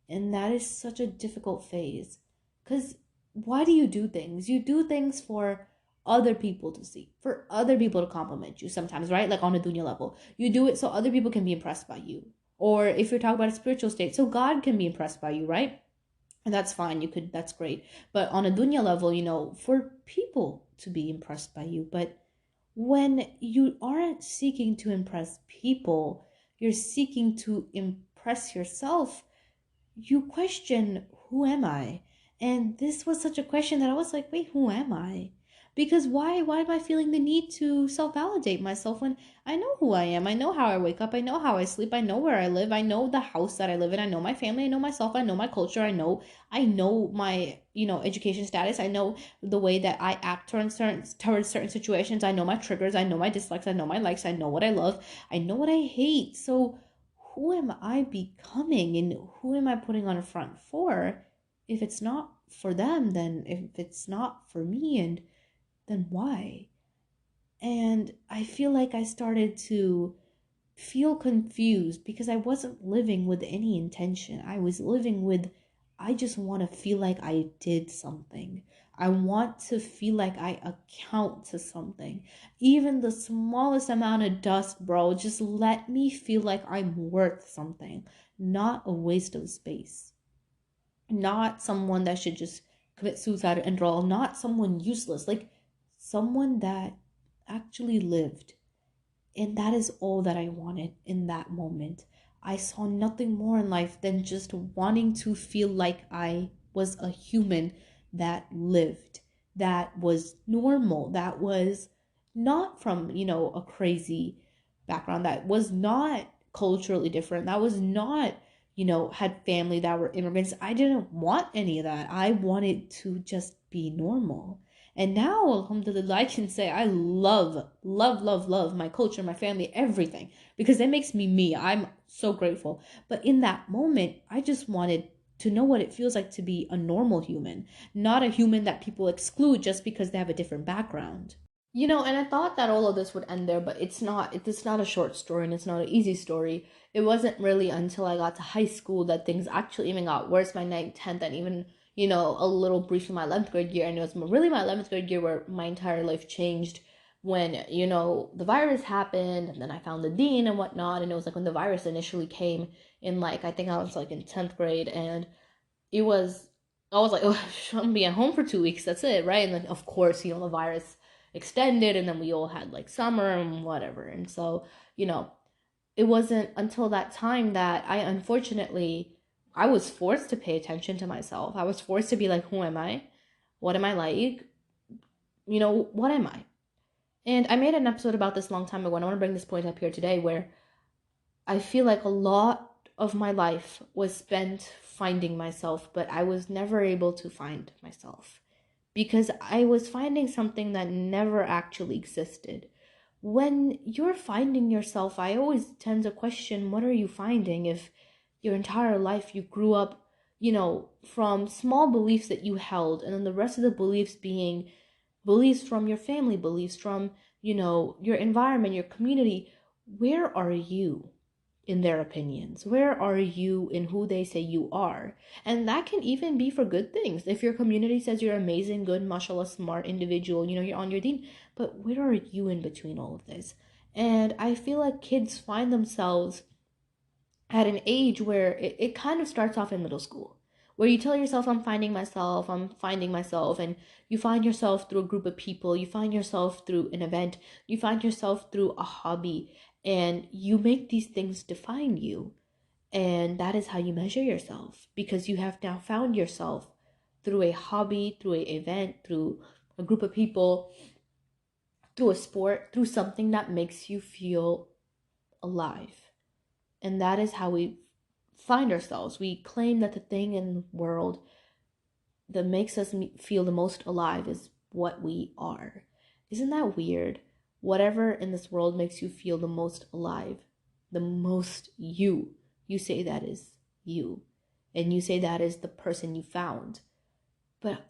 And that is such a difficult phase. Because why do you do things? You do things for other people to see, for other people to compliment you sometimes, right? Like on a dunya level. You do it so other people can be impressed by you. Or if you're talking about a spiritual state, so God can be impressed by you, right? And that's fine. That's great. But on a dunya level, for people to be impressed by you. But when you aren't seeking to impress people, you're seeking to impress yourself, you question, who am I? And this was such a question that I was like, wait, who am I? Because why am I feeling the need to self-validate myself when I know who I am? I know how I wake up, I know how I sleep, I know where I live, I know the house that I live in, I know my family, I know myself, I know my culture, I know my, education status, I know the way that I act towards certain situations, I know my triggers, I know my dislikes, I know my likes, I know what I love, I know what I hate. So who am I becoming and who am I putting on a front for? If it's not for them, then if it's not for me, and then why? And I feel like I started to feel confused because I wasn't living with any intention. I was living with, I just want to feel like I did something. I want to feel like I account to something. Even the smallest amount of dust, bro, just let me feel like I'm worth something, not a waste of space. Not someone that should just commit suicide and draw, not someone useless, like someone that actually lived. And that is all that I wanted in that moment. I saw nothing more in life than just wanting to feel like I was a human that lived, that was normal, that was not from, a crazy background, that was not culturally different, that was not, had family that were immigrants. I didn't want any of that. I wanted to just be normal. And now, alhamdulillah, I can say I love, love, love, love my culture, my family, everything, because it makes me. I'm so grateful. But in that moment, I just wanted to know what it feels like to be a normal human, not a human that people exclude just because they have a different background. And I thought that all of this would end there, but it's not. It's not a short story and it's not an easy story. It wasn't really until I got to high school that things actually even got worse. My ninth, 10th, and even, a little brief in my 11th grade year. And it was really my 11th grade year where my entire life changed when, the virus happened, and then I found the dean and whatnot. And it was like when the virus initially came in, like, I think I was like in 10th grade. And it was, I was like, oh, I'm gonna be at home for 2 weeks. That's it, right? And then, of course, the virus extended, and then we all had like summer and whatever. And so, it wasn't until that time that I was forced to pay attention to myself. I was forced to be like, who am I? What am I like? What am I? And I made an episode about this a long time ago, and I want to bring this point up here today where I feel like a lot of my life was spent finding myself, but I was never able to find myself because I was finding something that never actually existed. When you're finding yourself, I always tend to question, what are you finding if your entire life you grew up, from small beliefs that you held, and then the rest of the beliefs being beliefs from your family, beliefs from, your environment, your community. Where are you in their opinions? Where are you in who they say you are? And that can even be for good things. If your community says you're amazing, good, mashallah, smart individual, you're on your deen, but where are you in between all of this? And I feel like kids find themselves at an age where it kind of starts off in middle school, where you tell yourself, I'm finding myself, and you find yourself through a group of people, you find yourself through an event, you find yourself through a hobby, and you make these things define you. And that is how you measure yourself, because you have now found yourself through a hobby, through an event, through a group of people, through a sport, through something that makes you feel alive. And that is how we find ourselves. We claim that the thing in the world that makes us feel the most alive is what we are. Isn't that weird? Whatever in this world makes you feel the most alive, the most you say that is you. And you say that is the person you found. But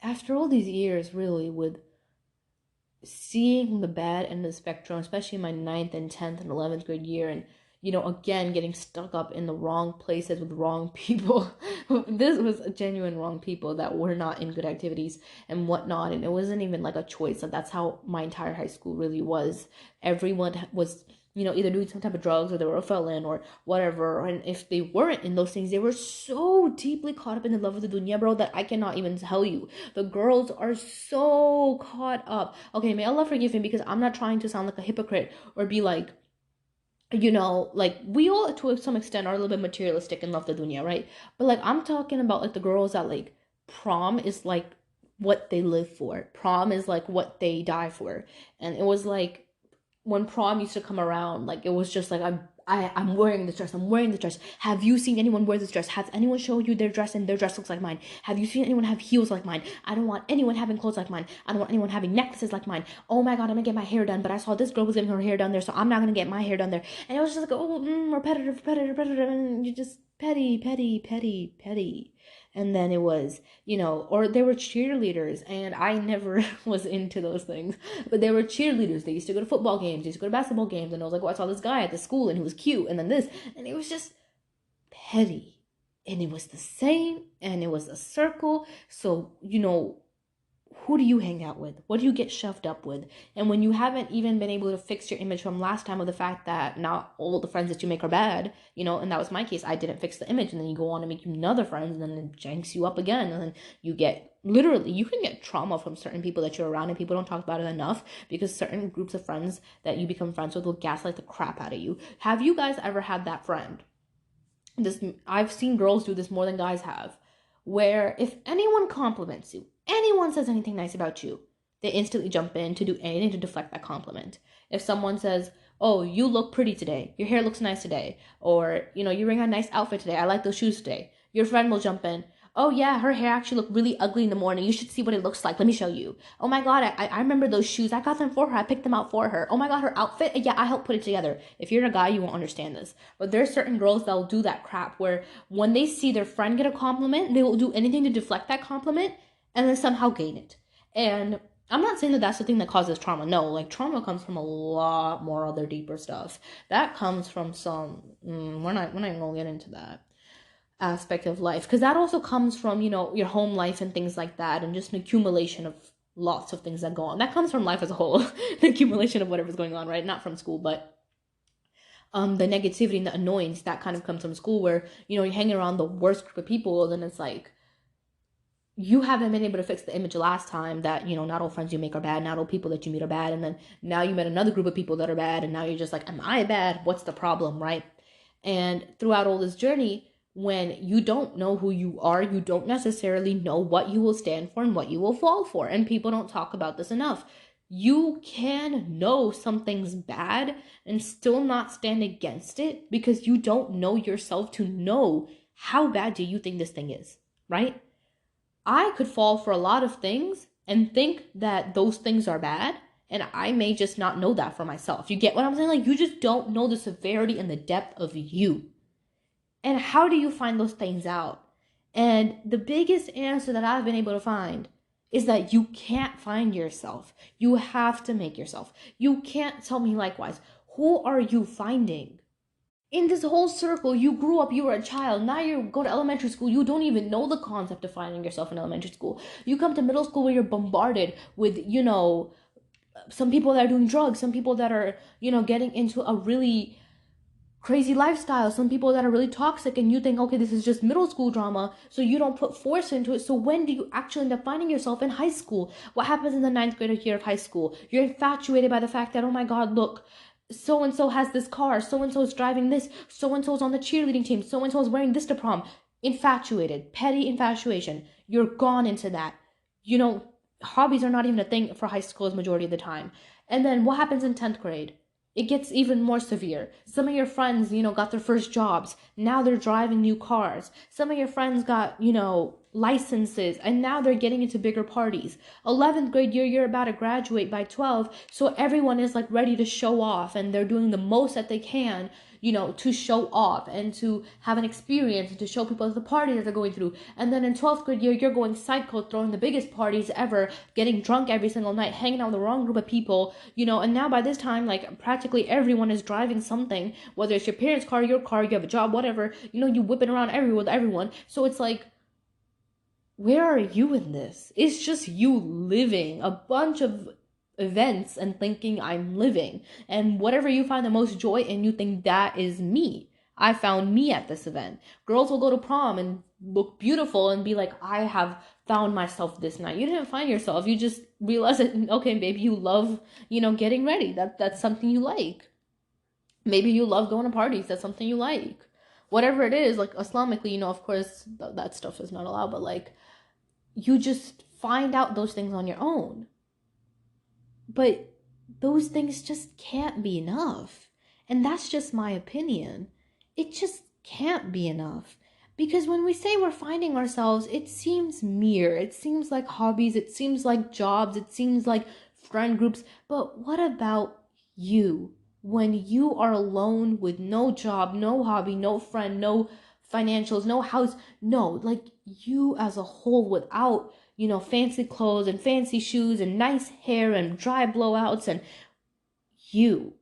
after all these years, really, with seeing the bad end of the spectrum, especially in my 9th and 10th and 11th grade year, and again, getting stuck up in the wrong places with wrong people. This was genuine wrong people that were not in good activities and whatnot. And it wasn't even like a choice. Like, that's how my entire high school really was. Everyone was, either doing some type of drugs, or they were a felon or whatever. And if they weren't in those things, they were so deeply caught up in the love of the dunya, bro, that I cannot even tell you. The girls are so caught up. Okay, may Allah forgive me, because I'm not trying to sound like a hypocrite or be like, like, we all to some extent are a little bit materialistic and love the dunya, right? But like, I'm talking about like the girls that like prom is like what they live for. Prom is like what they die for. And it was like, when prom used to come around, like, it was just like, I'm wearing this dress. I'm wearing this dress. Have you seen anyone wear this dress? Has anyone shown you their dress and their dress looks like mine? Have you seen anyone have heels like mine? I don't want anyone having clothes like mine. I don't want anyone having necklaces like mine. Oh my God, I'm gonna get my hair done, but I saw this girl was getting her hair done there, so I'm not gonna get my hair done there. And it was just like, oh, repetitive, and you just petty, petty, petty, petty. And then it was, or there were cheerleaders, and I never was into those things, but there were cheerleaders. They used to go to football games, they used to go to basketball games, and I was like, oh, I saw this guy at the school, and he was cute, and then this, and it was just petty. And it was the same, and it was a circle. So, who do you hang out with? What do you get shoved up with? And when you haven't even been able to fix your image from last time, of the fact that not all the friends that you make are bad, and that was my case. I didn't fix the image, and then you go on and make another friend, and then it janks you up again, and then you get, literally, you can get trauma from certain people that you're around, and people don't talk about it enough, because certain groups of friends that you become friends with will gaslight the crap out of you. Have you guys ever had that friend? I've seen girls do this more than guys have, where if anyone compliments you, anyone says anything nice about you, they instantly jump in to do anything to deflect that compliment. If someone says, oh, you look pretty today, your hair looks nice today, or, you're wearing a nice outfit today, I like those shoes today, your friend will jump in, oh yeah, her hair actually looked really ugly in the morning, you should see what it looks like, let me show you. Oh my God, I remember those shoes, I got them for her, I picked them out for her. Oh my God, her outfit, yeah, I helped put it together. If you're a guy, you won't understand this, but there's certain girls that'll do that crap, where when they see their friend get a compliment, they will do anything to deflect that compliment, and then somehow gain it. And I'm not saying that that's the thing that causes trauma. No, like, trauma comes from a lot more other deeper stuff. That comes from some, we're not even gonna get into that. aspect of life, because that also comes from, your home life and things like that, and just an accumulation of lots of things that go on. That comes from life as a whole, the accumulation of whatever's going on, right? Not from school, but the negativity and the annoyance that kind of comes from school, where you're hanging around the worst group of people, and it's like you haven't been able to fix the image last time that not all friends you make are bad, not all people that you meet are bad, and then now you met another group of people that are bad, and now you're just like, am I bad? What's the problem, right? And throughout all this journey, when you don't know who you are, you don't necessarily know what you will stand for and what you will fall for. And people don't talk about this enough. You can know something's bad and still not stand against it, because you don't know yourself to know how bad do you think this thing is, right? I could fall for a lot of things and think that those things are bad, and I may just not know that for myself. You get what I'm saying? Like, you just don't know the severity and the depth of you. And how do you find those things out? And the biggest answer that I've been able to find is that you can't find yourself. You have to make yourself. You can't tell me likewise. Who are you finding? In this whole circle, you grew up, you were a child, now you go to elementary school, you don't even know the concept of finding yourself in elementary school. You come to middle school where you're bombarded with, some people that are doing drugs, some people that are, getting into a really crazy lifestyle, some people that are really toxic, and you think, okay, this is just middle school drama, so you don't put force into it. So when do you actually end up finding yourself? In high school. What happens in the 9th grade year of high school? You're infatuated by the fact that, oh my god, look, so and so has this car, so and so is driving this, so and so is on the cheerleading team, so and so is wearing this to prom. Infatuated, petty infatuation. You're gone into that. Hobbies are not even a thing for high schoolers majority of the time. And then what happens in 10th grade? It gets even more severe. Some of your friends, got their first jobs. Now they're driving new cars. Some of your friends got, licenses, and now they're getting into bigger parties. 11th grade year, you're about to graduate by 12, so everyone is like ready to show off, and they're doing the most that they can, to show off and to have an experience and to show people the party that they're going through. And then in 12th grade year, you're going psycho, throwing the biggest parties ever, getting drunk every single night, hanging out with the wrong group of people, and now by this time, like, practically everyone is driving something, whether it's your parents' car, your car, you have a job, whatever, you whipping around everywhere with everyone. So it's like, where are you in this? It's just you living a bunch of events and thinking I'm living. And whatever you find the most joy in, you think that is me. I found me at this event. Girls will go to prom and look beautiful and be like, I have found myself this night. You didn't find yourself. You just realized that, okay, maybe you love, getting ready. That's something you like. Maybe you love going to parties. That's something you like. Whatever it is, like Islamically, of course, that stuff is not allowed, but like, you just find out those things on your own. But those things just can't be enough. And that's just my opinion. It just can't be enough. Because when we say we're finding ourselves, it seems mere. It seems like hobbies. It seems like jobs. It seems like friend groups. But what about you? When you are alone with no job, no hobby, no friend, no financials, no house, no, like you as a whole without, fancy clothes and fancy shoes and nice hair and dry blowouts, and you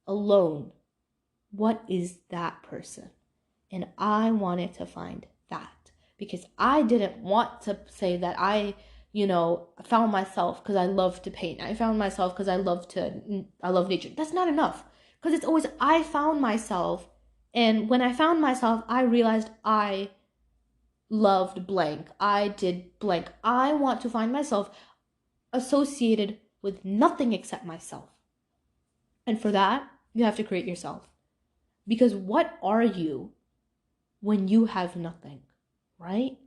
alone, what is that person? And I wanted to find that, because I didn't want to say that I found myself because I love to paint. I found myself because I love nature. That's not enough, because it's always I found myself. And when I found myself, I realized I loved blank. I did blank. I want to find myself associated with nothing except myself. And for that, you have to create yourself. Because what are you when you have nothing, right?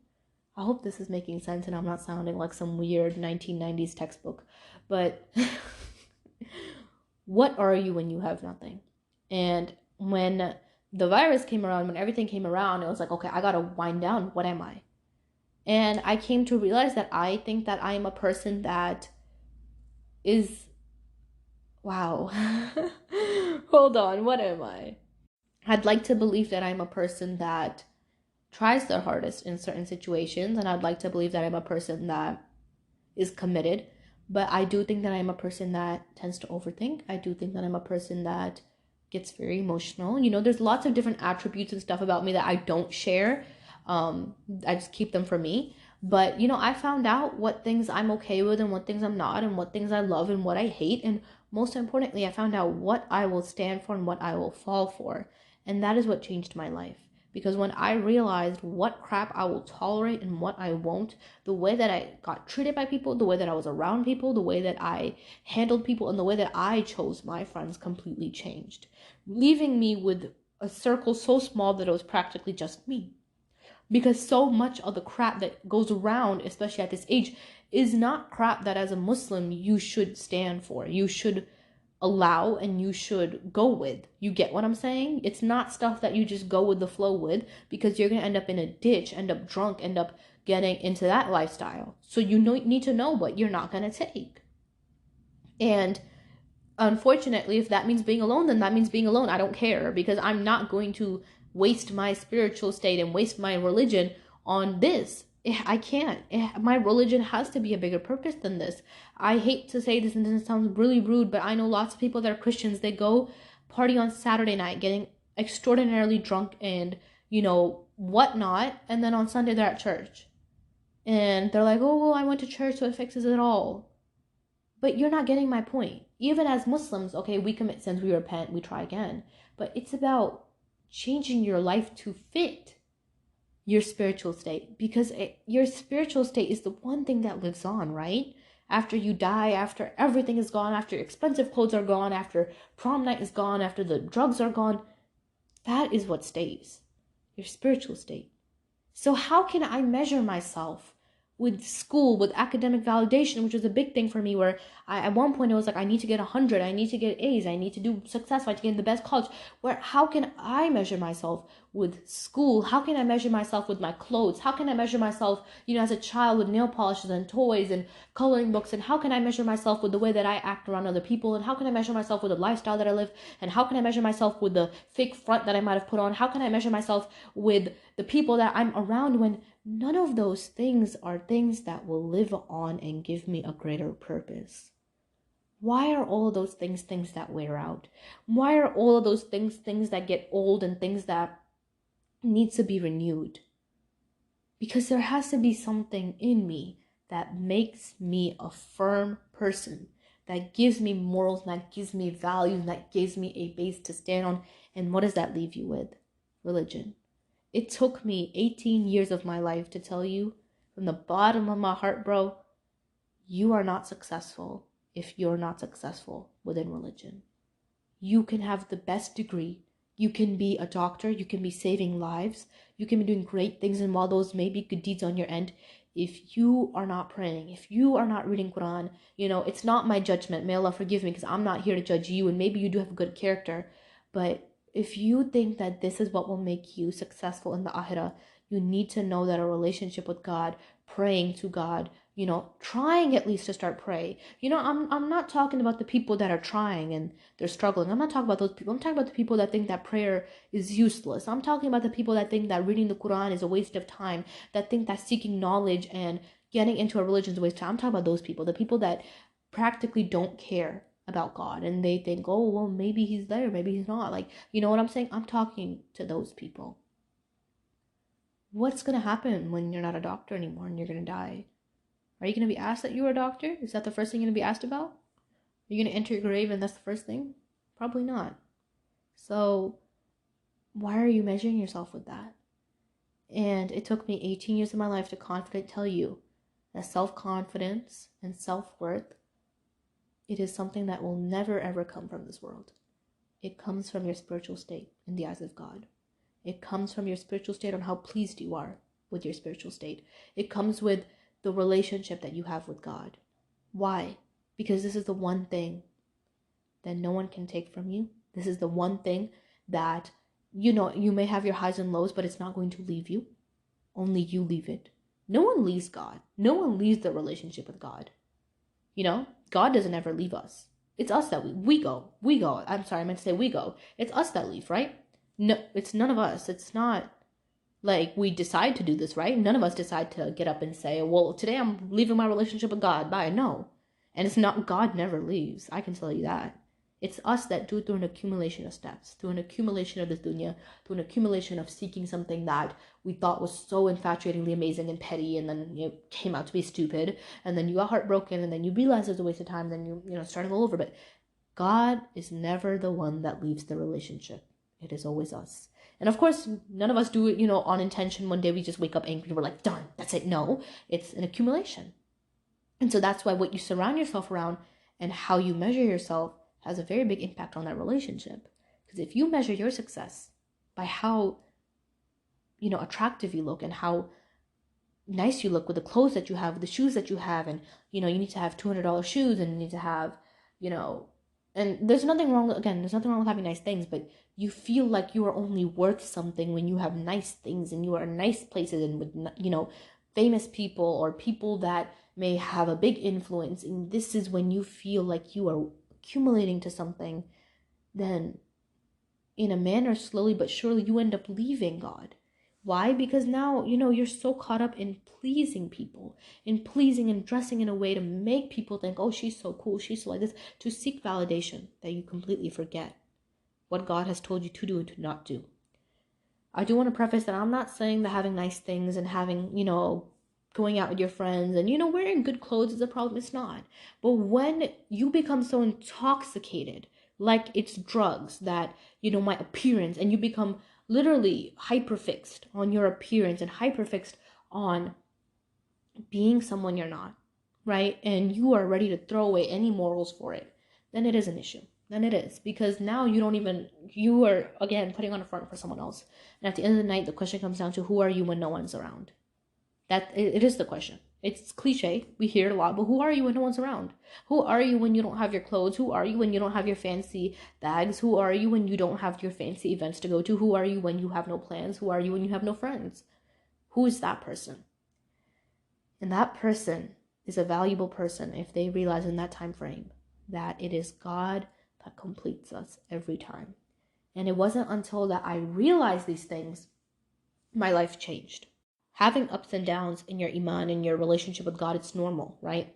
I hope this is making sense and I'm not sounding like some weird 1990s textbook. But what are you when you have nothing? And when the virus came around, when everything came around, it was like, okay, I gotta wind down. What am I? And I came to realize that I think that I am a person that is, wow. Hold on, what am I? I'd like to believe that I'm a person that tries their hardest in certain situations, and I'd like to believe that I'm a person that is committed. But I do think that I'm a person that tends to overthink. I do think that I'm a person that gets very emotional. There's lots of different attributes and stuff about me that I don't share. I just keep them for me. But, I found out what things I'm okay with and what things I'm not, and what things I love and what I hate. And most importantly, I found out what I will stand for and what I will fall for. And that is what changed my life. Because when I realized what crap I will tolerate and what I won't, the way that I got treated by people, the way that I was around people, the way that I handled people, and the way that I chose my friends completely changed, leaving me with a circle so small that it was practically just me. Because so much of the crap that goes around, especially at this age, is not crap that as a Muslim you should stand for. You should allow and you should go with. You get what I'm saying? It's not stuff that you just go with the flow with, because you're going to end up in a ditch, end up drunk, end up getting into that lifestyle. So you need to know what you're not going to take. And unfortunately, if that means being alone, then that means being alone. I don't care, because I'm not going to waste my spiritual state and waste my religion on this. I can't. My religion has to be a bigger purpose than this. I hate to say this and this sounds really rude, but I know lots of people that are Christians. They go party on Saturday night, getting extraordinarily drunk and, whatnot. And then on Sunday, they're at church. And they're like, oh, I went to church, so it fixes it all. But you're not getting my point. Even as Muslims, okay, we commit sins, we repent, we try again. But it's about changing your life to fit your spiritual state, because your spiritual state is the one thing that lives on, right? After you die, after everything is gone, after expensive clothes are gone, after prom night is gone, after the drugs are gone, that is what stays, your spiritual state. So how can I measure myself with school, with academic validation, which was a big thing for me, where at one point it was like, I need to get 100, I need to get A's, I need to do successful, I need to get in the best college. How can I measure myself with school? How can I measure myself with my clothes? How can I measure myself, as a child, with nail polishes and toys and coloring books? And how can I measure myself with the way that I act around other people? And how can I measure myself with the lifestyle that I live? And how can I measure myself with the fake front that I might have put on? How can I measure myself with the people that I'm around, when none of those things are things that will live on and give me a greater purpose? Why are all of those things that wear out? Why are all of those things that get old and things that need to be renewed? Because there has to be something in me that makes me a firm person, that gives me morals, that gives me values, that gives me a base to stand on. And what does that leave you with? Religion. It took me 18 years of my life to tell you from the bottom of my heart, bro, you are not successful if you're not successful within religion. You can have the best degree. You can be a doctor. You can be saving lives. You can be doing great things, and while those may be good deeds on your end, if you are not praying, if you are not reading Quran, it's not my judgment. May Allah forgive me, because I'm not here to judge you, and maybe you do have a good character. But if you think that this is what will make you successful in the Akhirah, you need to know that a relationship with God, praying to God, trying at least to start praying. I'm not talking about the people that are trying and they're struggling. I'm not talking about those people. I'm talking about the people that think that prayer is useless. I'm talking about the people that think that reading the Quran is a waste of time, that think that seeking knowledge and getting into a religion is a waste of time. I'm talking about those people, the people that practically don't care about God, and they think, oh, well, maybe he's there, maybe he's not. Like, you know what I'm saying? I'm talking to those people. What's going to happen when you're not a doctor anymore and you're going to die? Are you going to be asked that you were a doctor? Is that the first thing you're going to be asked about? Are you going to enter your grave and that's the first thing? Probably not. So why are you measuring yourself with that? And it took me 18 years of my life to confidently tell you that self-confidence and self-worth, it is something that will never ever come from this world. It comes from your spiritual state in the eyes of God. It comes from your spiritual state on how pleased you are with your spiritual state. It comes with the relationship that you have with God. Why? Because this is the one thing that no one can take from you. This is the one thing that, you may have your highs and lows, but it's not going to leave you. Only you leave it. No one leaves God. No one leaves the relationship with God. God doesn't ever leave us. It's us that we go. We go. I'm sorry, I meant to say we go. It's us that leave, right? No, it's none of us. It's not like we decide to do this, right? None of us decide to get up and say, well, today I'm leaving my relationship with God. Bye. No. And it's not, God never leaves. I can tell you that. It's us that do it through an accumulation of steps, through an accumulation of this dunya, through an accumulation of seeking something that we thought was so infatuatingly amazing and petty, and then it came out to be stupid, and then you got heartbroken, and then you realize it's a waste of time, then you starting all over. But God is never the one that leaves the relationship. It is always us. And of course, none of us do it, on intention. One day we just wake up angry and we're like, darn, that's it. No, it's an accumulation. And so that's why what you surround yourself around and how you measure yourself has a very big impact on that relationship. Because if you measure your success by how, attractive you look and how nice you look with the clothes that you have, with the shoes that you have, and, you need to have $200 shoes, and you need to have, and there's nothing wrong, again, there's nothing wrong with having nice things, but you feel like you are only worth something when you have nice things and you are in nice places and with, famous people or people that may have a big influence. And this is when you feel like you are accumulating to something. Then in a manner, slowly but surely, you end up leaving God. Why? Because now, you're so caught up in pleasing people, in pleasing and dressing in a way to make people think, oh, she's so cool, she's so like this, to seek validation, that you completely forget what God has told you to do and to not do. I do want to preface that I'm not saying that having nice things and having, going out with your friends and, wearing good clothes is a problem. It's not. But when you become so intoxicated, like it's drugs, that, my appearance, and you become literally hyperfixed on your appearance and hyperfixed on being someone you're not, right? And you are ready to throw away any morals for it, then it is an issue. Then it is, because now you are again putting on a front for someone else. And at the end of the night, the question comes down to, who are you when no one's around? It is the question. It's cliche, we hear it a lot, but who are you when no one's around? Who are you when you don't have your clothes? Who are you when you don't have your fancy bags? Who are you when you don't have your fancy events to go to? Who are you when you have no plans? Who are you when you have no friends? Who is that person? And that person is a valuable person if they realize in that time frame that it is God that completes us every time. And it wasn't until that I realized these things, my life changed. Having ups and downs in your iman, in your relationship with God, it's normal, right?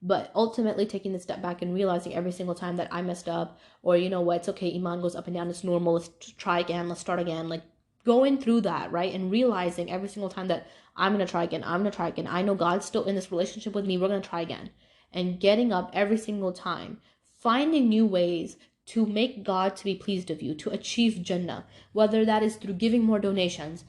But ultimately taking the step back and realizing every single time that I messed up, or it's okay, iman goes up and down, it's normal, let's try again, let's start again, like going through that, right? And realizing every single time that I'm going to try again, I know God's still in this relationship with me, we're going to try again. And getting up every single time, finding new ways to make God to be pleased of you, to achieve Jannah, whether that is through giving more donations,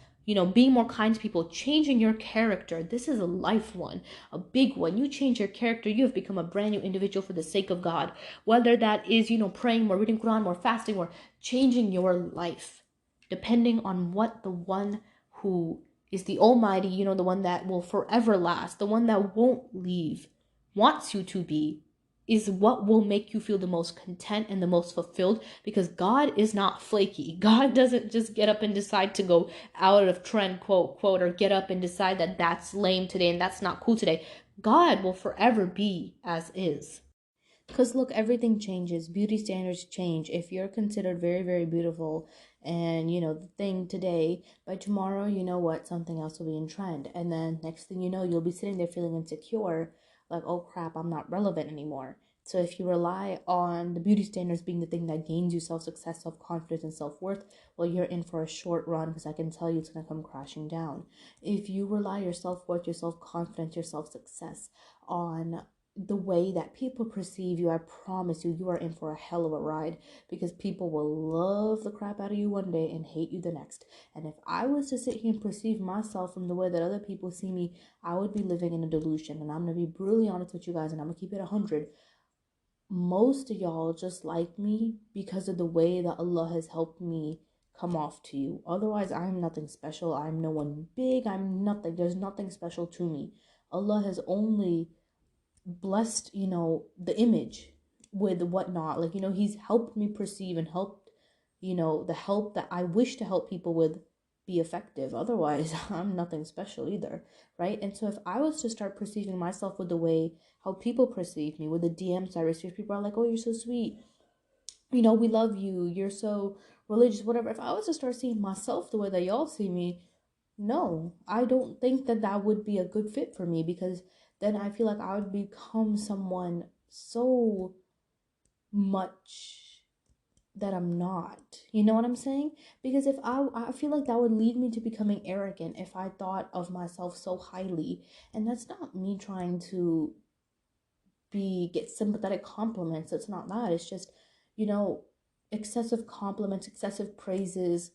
being more kind to people, changing your character. This is a life one, a big one. You change your character, you have become a brand new individual for the sake of God. Whether that is, praying more, reading Quran more, fasting more, changing your life, depending on what the one who is the Almighty, the one that will forever last, the one that won't leave, wants you to be, is what will make you feel the most content and the most fulfilled, because God is not flaky. God doesn't just get up and decide to go out of trend, quote, or get up and decide that that's lame today and that's not cool today. God will forever be as is. Because look, everything changes. Beauty standards change. If you're considered very, very beautiful and, the thing today, by tomorrow, you know what, something else will be in trend. And then next thing you know, you'll be sitting there feeling insecure, like, oh crap, I'm not relevant anymore. So if you rely on the beauty standards being the thing that gains you self-success, self-confidence, and self-worth, well, you're in for a short run, because I can tell you it's going to come crashing down. If you rely your self-worth, your self-confidence, your self-success on the way that people perceive you, I promise you, you are in for a hell of a ride, because people will love the crap out of you one day and hate you the next. And if I was to sit here and perceive myself from the way that other people see me, I would be living in a delusion. And I'm going to be brutally honest with you guys, and I'm going to keep it 100. Most of y'all just like me because of the way that Allah has helped me come off to you. Otherwise, I'm nothing special. I'm no one big. I'm nothing. There's nothing special to me. Allah has only blessed, the image with whatnot. Like, he's helped me perceive and helped, the help that I wish to help people with be effective. Otherwise, I'm nothing special either, right? And so if I was to start perceiving myself with the way how people perceive me, with the DMs I receive, people are like, oh, you're so sweet, we love you, you're so religious, whatever. If I was to start seeing myself the way that y'all see me, no, I don't think that that would be a good fit for me, because then I feel like I would become someone so much that I'm not. You know what I'm saying? Because if I feel like that would lead me to becoming arrogant if I thought of myself so highly. And that's not me trying to be get sympathetic compliments. It's not that. It's just, you know, excessive compliments, excessive praises.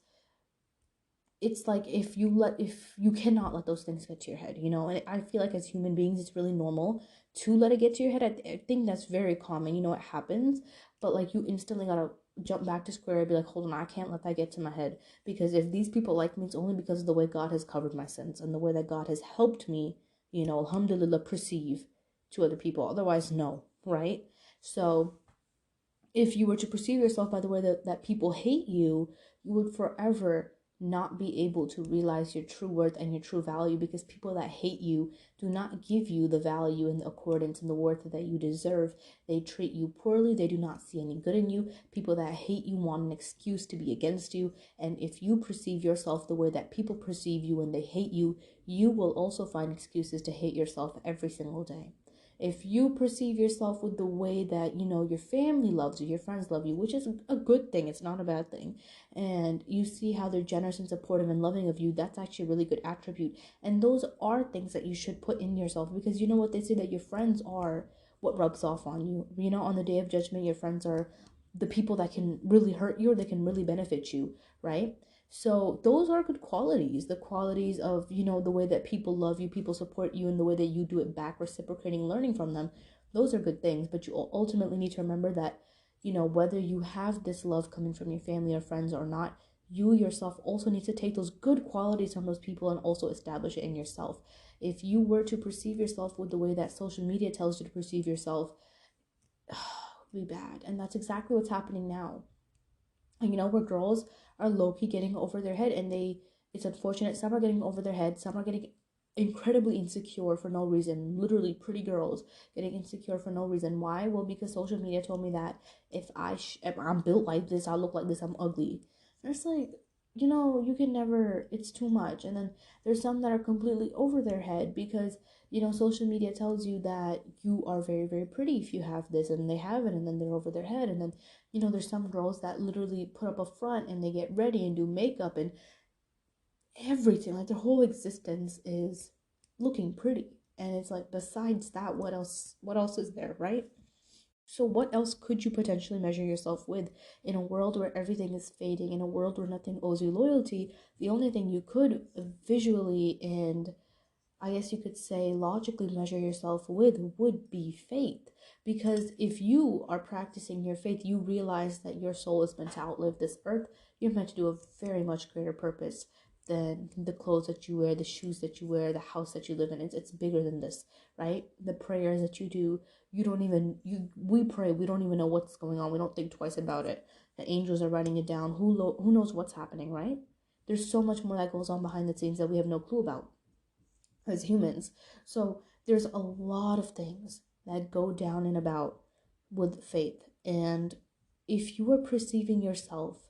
It's like if you cannot let those things get to your head, you know. And I feel like as human beings it's really normal to let it get to your head. I think that's very common, you know. It happens, but like you instantly gotta jump back to square and be like, hold on, I can't let that get to my head, because if these people like me, it's only because of the way God has covered my sins and the way that God has helped me, you know, alhamdulillah, perceive to other people. Otherwise, no, right? So if you were to perceive yourself by the way that people hate you would forever not be able to realize your true worth and your true value, because people that hate you do not give you the value and the accordance and the worth that you deserve. They treat you poorly. They do not see any good in you. People that hate you want an excuse to be against you. And if you perceive yourself the way that people perceive you when they hate you will also find excuses to hate yourself every single day. If you perceive yourself with the way that, you know, your family loves you, your friends love you, which is a good thing, it's not a bad thing, and you see how they're generous and supportive and loving of you, that's actually a really good attribute. And those are things that you should put in yourself, because you know what they say, that your friends are what rubs off on you. You know, on the day of judgment, your friends are the people that can really hurt you or they can really benefit you, right? So those are good qualities, the qualities of, you know, the way that people love you, people support you, and the way that you do it back, reciprocating, learning from them. Those are good things, but you ultimately need to remember that, you know, whether you have this love coming from your family or friends or not, you yourself also need to take those good qualities from those people and also establish it in yourself. If you were to perceive yourself with the way that social media tells you to perceive yourself, it would be bad. And that's exactly what's happening now. And you know, where girls are low-key getting over their head, and it's unfortunate, some are getting over their head, some are getting incredibly insecure for no reason. Literally pretty girls getting insecure for no reason. Why? Well, because social media told me that if I'm built like this, I look like this, I'm ugly. And it's like, you know, you can never, it's too much. And then there's some that are completely over their head because, you know, social media tells you that you are very, very pretty if you have this, and they have it, and then they're over their head. And then, you know, there's some girls that literally put up a front and they get ready and do makeup and everything. Like their whole existence is looking pretty. And it's like, besides that, what else is there, right? So what else could you potentially measure yourself with in a world where everything is fading, in a world where nothing owes you loyalty? The only thing you could visually and I guess you could say logically measure yourself with would be faith. Because if you are practicing your faith, you realize that your soul is meant to outlive this earth. You're meant to do a very much greater purpose than the clothes that you wear, the shoes that you wear, the house that you live in. It's bigger than this, right? The prayers that you do, you don't even we pray, we don't even know what's going on. We don't think twice about it. The angels are writing it down. Who knows what's happening, right? There's so much more that goes on behind the scenes that we have no clue about as humans. So there's a lot of things that go down and about with faith. And if you are perceiving yourself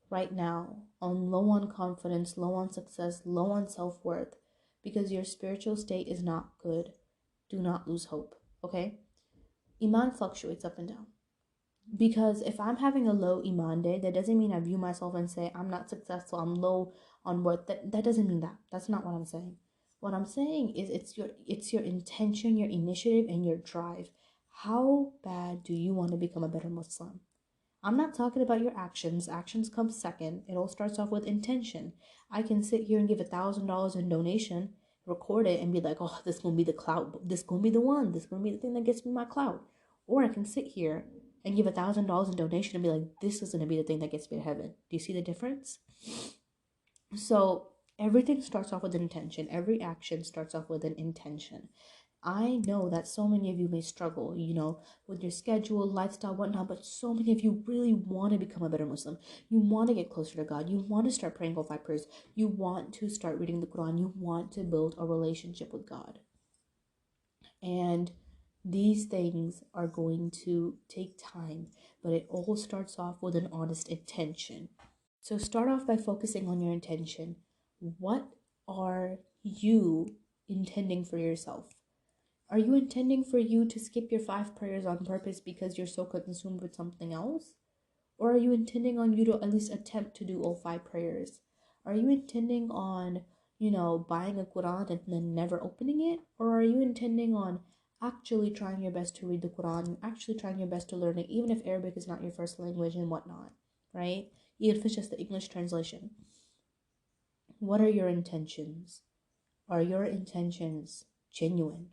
right now on low on confidence, low on success, low on self worth, because your spiritual state is not good, do not lose hope. Okay? Iman fluctuates up and down. Because if I'm having a low Iman day, that doesn't mean I view myself and say I'm not successful, I'm low on worth. That doesn't mean that. That's not what I'm saying. What I'm saying is it's your intention, your initiative, and your drive. How bad do you want to become a better Muslim? I'm not talking about your actions. Actions come second. It all starts off with intention. I can sit here and give $1,000 in donation, record it, and be like, oh, this gonna be the clout. This gonna be the one. This gonna be the thing that gets me my clout. Or I can sit here and give $1,000 in donation and be like, this is gonna be the thing that gets me to heaven. Do you see the difference? So everything starts off with an intention. Every action starts off with an intention. I know that so many of you may struggle, you know, with your schedule, lifestyle, whatnot, but so many of you really want to become a better Muslim. You want to get closer to God. You want to start praying 5 prayers. You want to start reading the Quran. You want to build a relationship with God. And these things are going to take time, but it all starts off with an honest intention. So start off by focusing on your intention. What are you intending for yourself? Are you intending for you to skip your 5 prayers on purpose because you're so consumed with something else? Or are you intending on you to at least attempt to do all five prayers? Are you intending on, buying a Quran and then never opening it? Or are you intending on actually trying your best to read the Quran and actually trying your best to learn it, even if Arabic is not your first language and whatnot, right? Even if it's just the English translation. What are your intentions? Are your intentions genuine?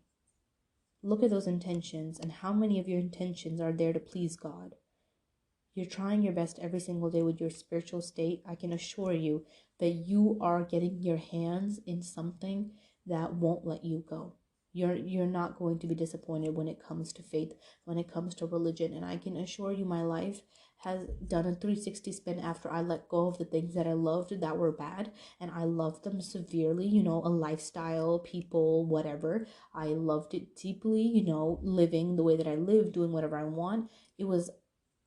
Look at those intentions and how many of your intentions are there to please God. You're trying your best every single day with your spiritual state. I can assure you that you are getting your hands in something that won't let you go. You're not going to be disappointed when it comes to faith, when it comes to religion. And I can assure you my life has done a 360 spin after I let go of the things that I loved that were bad, and I loved them severely, a lifestyle, people, whatever. I loved it deeply, living the way that I live, doing whatever I want.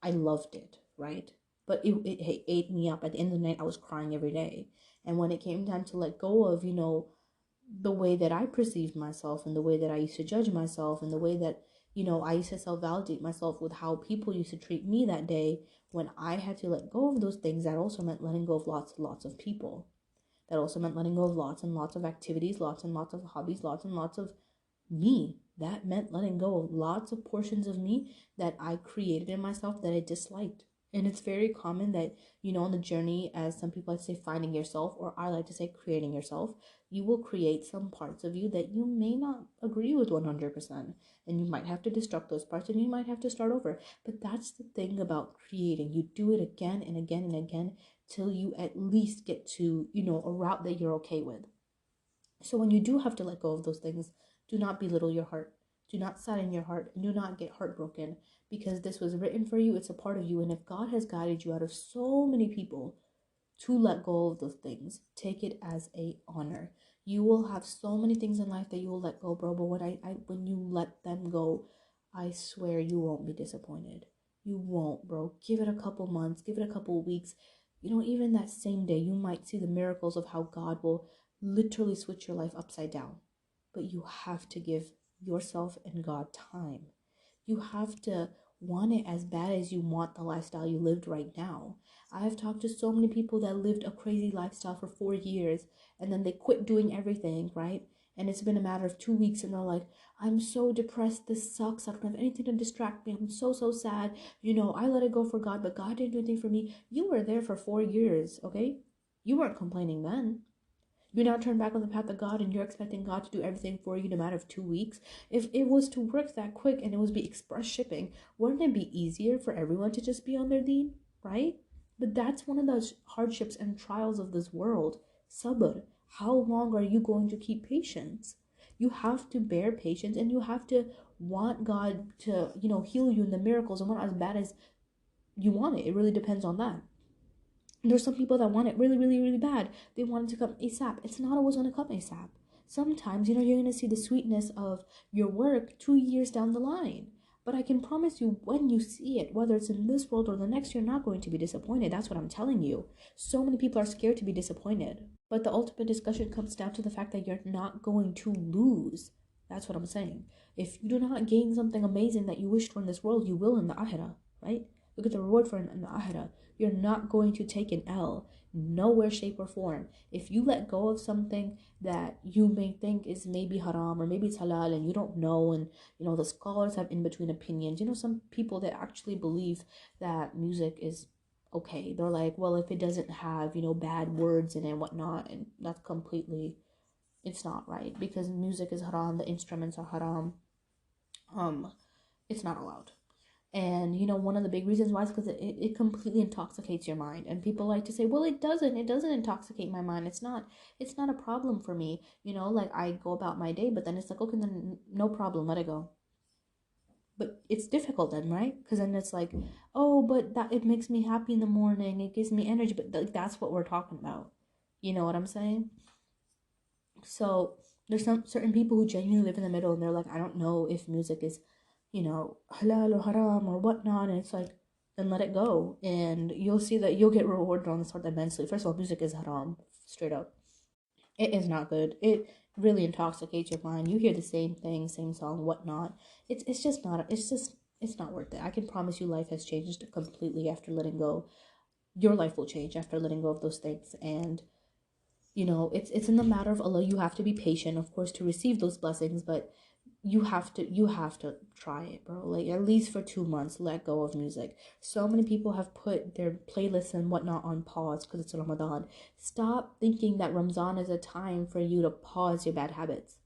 I loved it, right? But it ate me up. At the end of the night, I was crying every day. And when it came time to let go of, the way that I perceived myself and the way that I used to judge myself and the way that, I used to self validate myself with how people used to treat me that day, when I had to let go of those things, that also meant letting go of lots and lots of people. That also meant letting go of lots and lots of activities, lots and lots of hobbies, lots and lots of me. That meant letting go of lots of portions of me that I created in myself that I disliked. And it's very common that, on the journey, as some people like to say, finding yourself, or I like to say, creating yourself, you will create some parts of you that you may not agree with 100%. And you might have to destruct those parts and you might have to start over. But that's the thing about creating. You do it again and again and again till you at least get to, a route that you're okay with. So when you do have to let go of those things, do not belittle your heart. Do not sadden your heart, and do not get heartbroken, because this was written for you. It's a part of you. And if God has guided you out of so many people to let go of those things, take it as a honor. You will have so many things in life that you will let go, bro. But when you let them go, I swear you won't be disappointed. You won't, bro. Give it a couple months, give it a couple weeks. Even that same day, you might see the miracles of how God will literally switch your life upside down. But you have to give yourself and God time. You have to want it as bad as you want the lifestyle you lived right now. I have talked to so many people that lived a crazy lifestyle for 4 years and then they quit doing everything, right? And it's been a matter of 2 weeks and they're like, I'm so depressed. This sucks. I don't have anything to distract me. I'm so, so sad. I let it go for God, but God didn't do anything for me. You were there for 4 years, okay? You weren't complaining then. You now turn back on the path of God and you're expecting God to do everything for you in a matter of 2 weeks. If it was to work that quick and it was be express shipping, wouldn't it be easier for everyone to just be on their deen, right? But that's one of those hardships and trials of this world. Sabr. How long are you going to keep patience? You have to bear patience and you have to want God to, heal you in the miracles and not as bad as you want it. It really depends on that. There's some people that want it really, really, really bad. They want it to come ASAP. It's not always going to come ASAP. Sometimes, you're going to see the sweetness of your work 2 years down the line. But I can promise you, when you see it, whether it's in this world or the next, you're not going to be disappointed. That's what I'm telling you. So many people are scared to be disappointed. But the ultimate discussion comes down to the fact that you're not going to lose. That's what I'm saying. If you do not gain something amazing that you wished for in this world, you will in the Ahira, right? Look at the reward for it in the Ahira. You're not going to take an L, nowhere, shape, or form. If you let go of something that you may think is maybe haram or maybe it's halal and you don't know, and the scholars have in between opinions. Some people that actually believe that music is okay. They're like, well, if it doesn't have bad words in it and whatnot, and that's completely, it's not right, because music is haram, the instruments are haram. It's not allowed. And one of the big reasons why is because it completely intoxicates your mind. And people like to say, well, it doesn't intoxicate my mind. It's not a problem for me. Like, I go about my day, but then it's like, okay, then no problem, let it go. But it's difficult then, right? Because then it's like, oh, but that it makes me happy in the morning, it gives me energy. But that's what we're talking about. You know what I'm saying? So there's some certain people who genuinely live in the middle, and they're like, I don't know if music is, halal or haram or whatnot. And it's like, then let it go, and you'll see that you'll get rewarded on this earth immensely. First of all, music is haram, straight up. It is not good. It really intoxicates your mind. You hear the same thing, same song, whatnot. It's just not. It's not worth it. I can promise you life has changed completely after letting go. Your life will change after letting go of those things. And it's in the matter of Allah. You have to be patient, of course, to receive those blessings, but you have to try it, bro. Like, at least for 2 months, let go of music. So many people have put their playlists and whatnot on pause because it's Ramadan. Stop thinking that Ramadan is a time for you to pause your bad habits.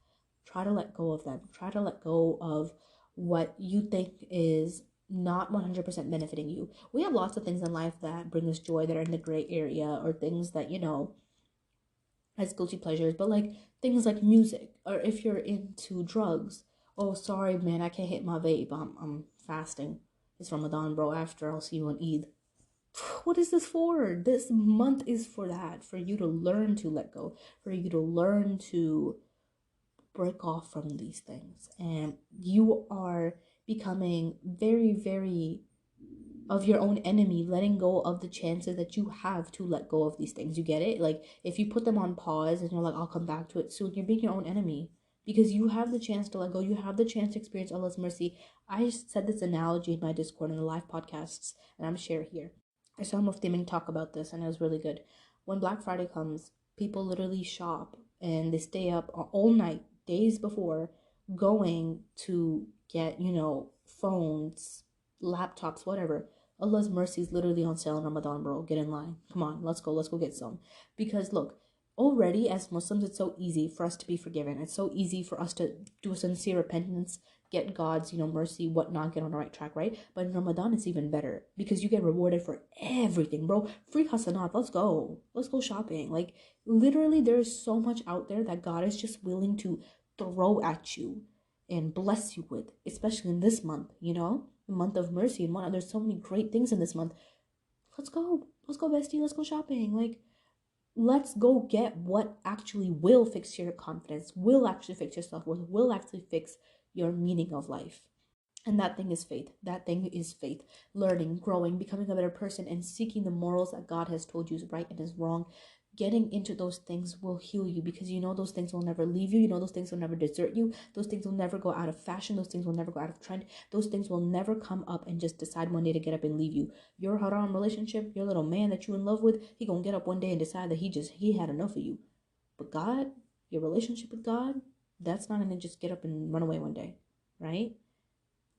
Try to let go of them. Try to let go of what you think is not 100% benefiting you. We have lots of things in life that bring us joy that are in the gray area, or things that, as guilty pleasures, but like things like music, or if you're into drugs. Oh, sorry, man, I can't hit my vape. I'm fasting. It's Ramadan, bro. After, I'll see you on Eid. What is this for? This month is for that, for you to learn to let go, for you to learn to break off from these things. And you are becoming very, very of your own enemy, letting go of the chances that you have to let go of these things. You get it? Like, if you put them on pause and you're like, I'll come back to it soon, you're being your own enemy, because you have the chance to let go. You have the chance to experience Allah's mercy. I said this analogy in my Discord and the live podcasts, and I'm share here. I saw Mufti Ming talk about this, and it was really good. When Black Friday comes, people literally shop and they stay up all night, days before, going to get, phones, laptops, whatever. Allah's mercy is literally on sale in Ramadan, bro. Get in line. Come on, let's go. Let's go get some. Because look, already as Muslims, it's so easy for us to be forgiven. It's so easy for us to do a sincere repentance, get God's, mercy, whatnot, get on the right track, right? But in Ramadan, it's even better because you get rewarded for everything, bro. Free hasanat. Let's go. Let's go shopping. Like, literally, there's so much out there that God is just willing to throw at you and bless you with, especially in this month, the month of mercy. And there's so many great things in this month. Let's go. Let's go, bestie. Let's go shopping. Like, let's go get what actually will fix your confidence, will actually fix your self-worth, will actually fix your meaning of life. And that thing is faith. That thing is faith. Learning, growing, becoming a better person, and seeking the morals that God has told you is right and is wrong. Getting into those things will heal you, because those things will never leave you. Those things will never desert you. Those things will never go out of fashion. Those things will never go out of trend. Those things will never come up and just decide one day to get up and leave you. Your haram relationship, your little man that you in love with, he gonna get up one day and decide that he had enough of you. But God, your relationship with God, that's not gonna just get up and run away one day, right?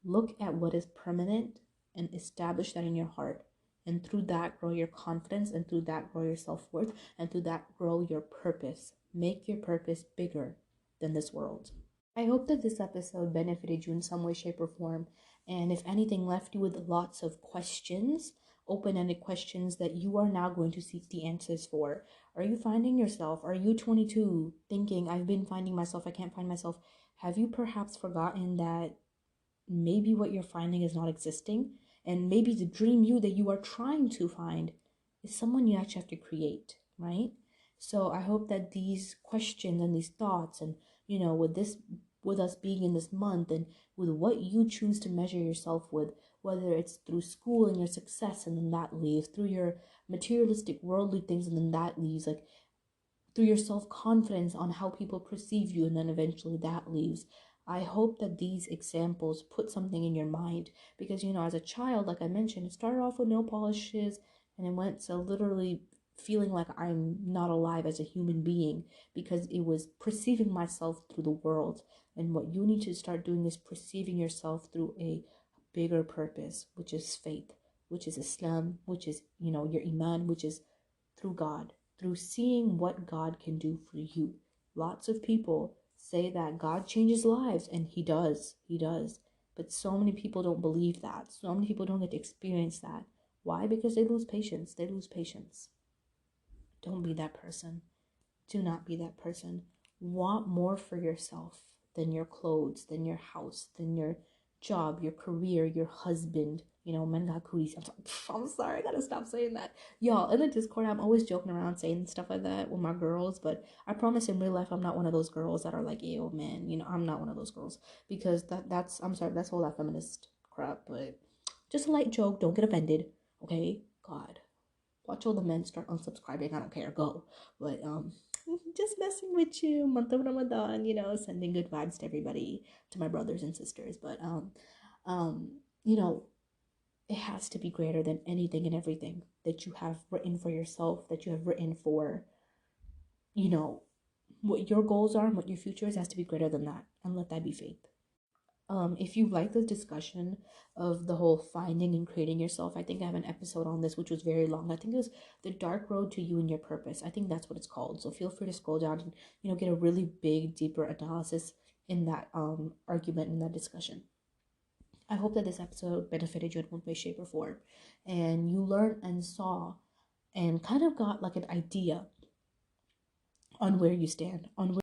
Look at what is permanent and establish that in your heart. And through that, grow your confidence, and through that, grow your self-worth, and through that, grow your purpose. Make your purpose bigger than this world. I hope that this episode benefited you in some way, shape, or form. And if anything, left you with lots of questions, open-ended questions that you are now going to seek the answers for. Are you finding yourself? Are you 22 thinking, I've been finding myself, I can't find myself? Have you perhaps forgotten that maybe what you're finding is not existing, and maybe the dream you that you are trying to find is someone you actually have to create, right? So I hope that these questions and these thoughts, and with us being in this month, and with what you choose to measure yourself with, whether it's through school and your success, and then that leaves, through your materialistic worldly things, and then that leaves, like through your self-confidence on how people perceive you, and then eventually that leaves. I hope that these examples put something in your mind, because as a child, like I mentioned, it started off with nail polishes, and it went to literally feeling like I'm not alive as a human being, because it was perceiving myself through the world. And what you need to start doing is perceiving yourself through a bigger purpose, which is faith, which is Islam, which is your iman, which is through God, through seeing what God can do for you. Lots of people say that God changes lives, and He does. He does. But so many people don't believe that. So many people don't get to experience that. Why? Because they lose patience. They lose patience. Don't be that person. Do not be that person. Want more for yourself than your clothes, than your house, than your job, your career, your husband. Men got cooties. I'm sorry, I gotta stop saying that. Y'all, in the Discord, I'm always joking around saying stuff like that with my girls, but I promise in real life, I'm not one of those girls that are like, ew, man, I'm not one of those girls, because I'm sorry, that's all that feminist crap, but just a light joke, don't get offended, okay? God. Watch all the men start unsubscribing. I don't care. Go. But just messing with you. Month of Ramadan. Sending good vibes to everybody, to my brothers and sisters. But you know, it has to be greater than anything and everything that you have written for yourself, that you have written for, you know, what your goals are and what your future is, has to be greater than that. And let that be faith. If you like the discussion of the whole finding and creating yourself, I think I have an episode on this which was very long. I think it was The Dark Road to You and Your Purpose. I think that's what it's called. So feel free to scroll down and, get a really big, deeper analysis in that argument, in that discussion. I hope that this episode benefited you in one way, shape, or form, and you learned and saw and kind of got like an idea on where you stand, on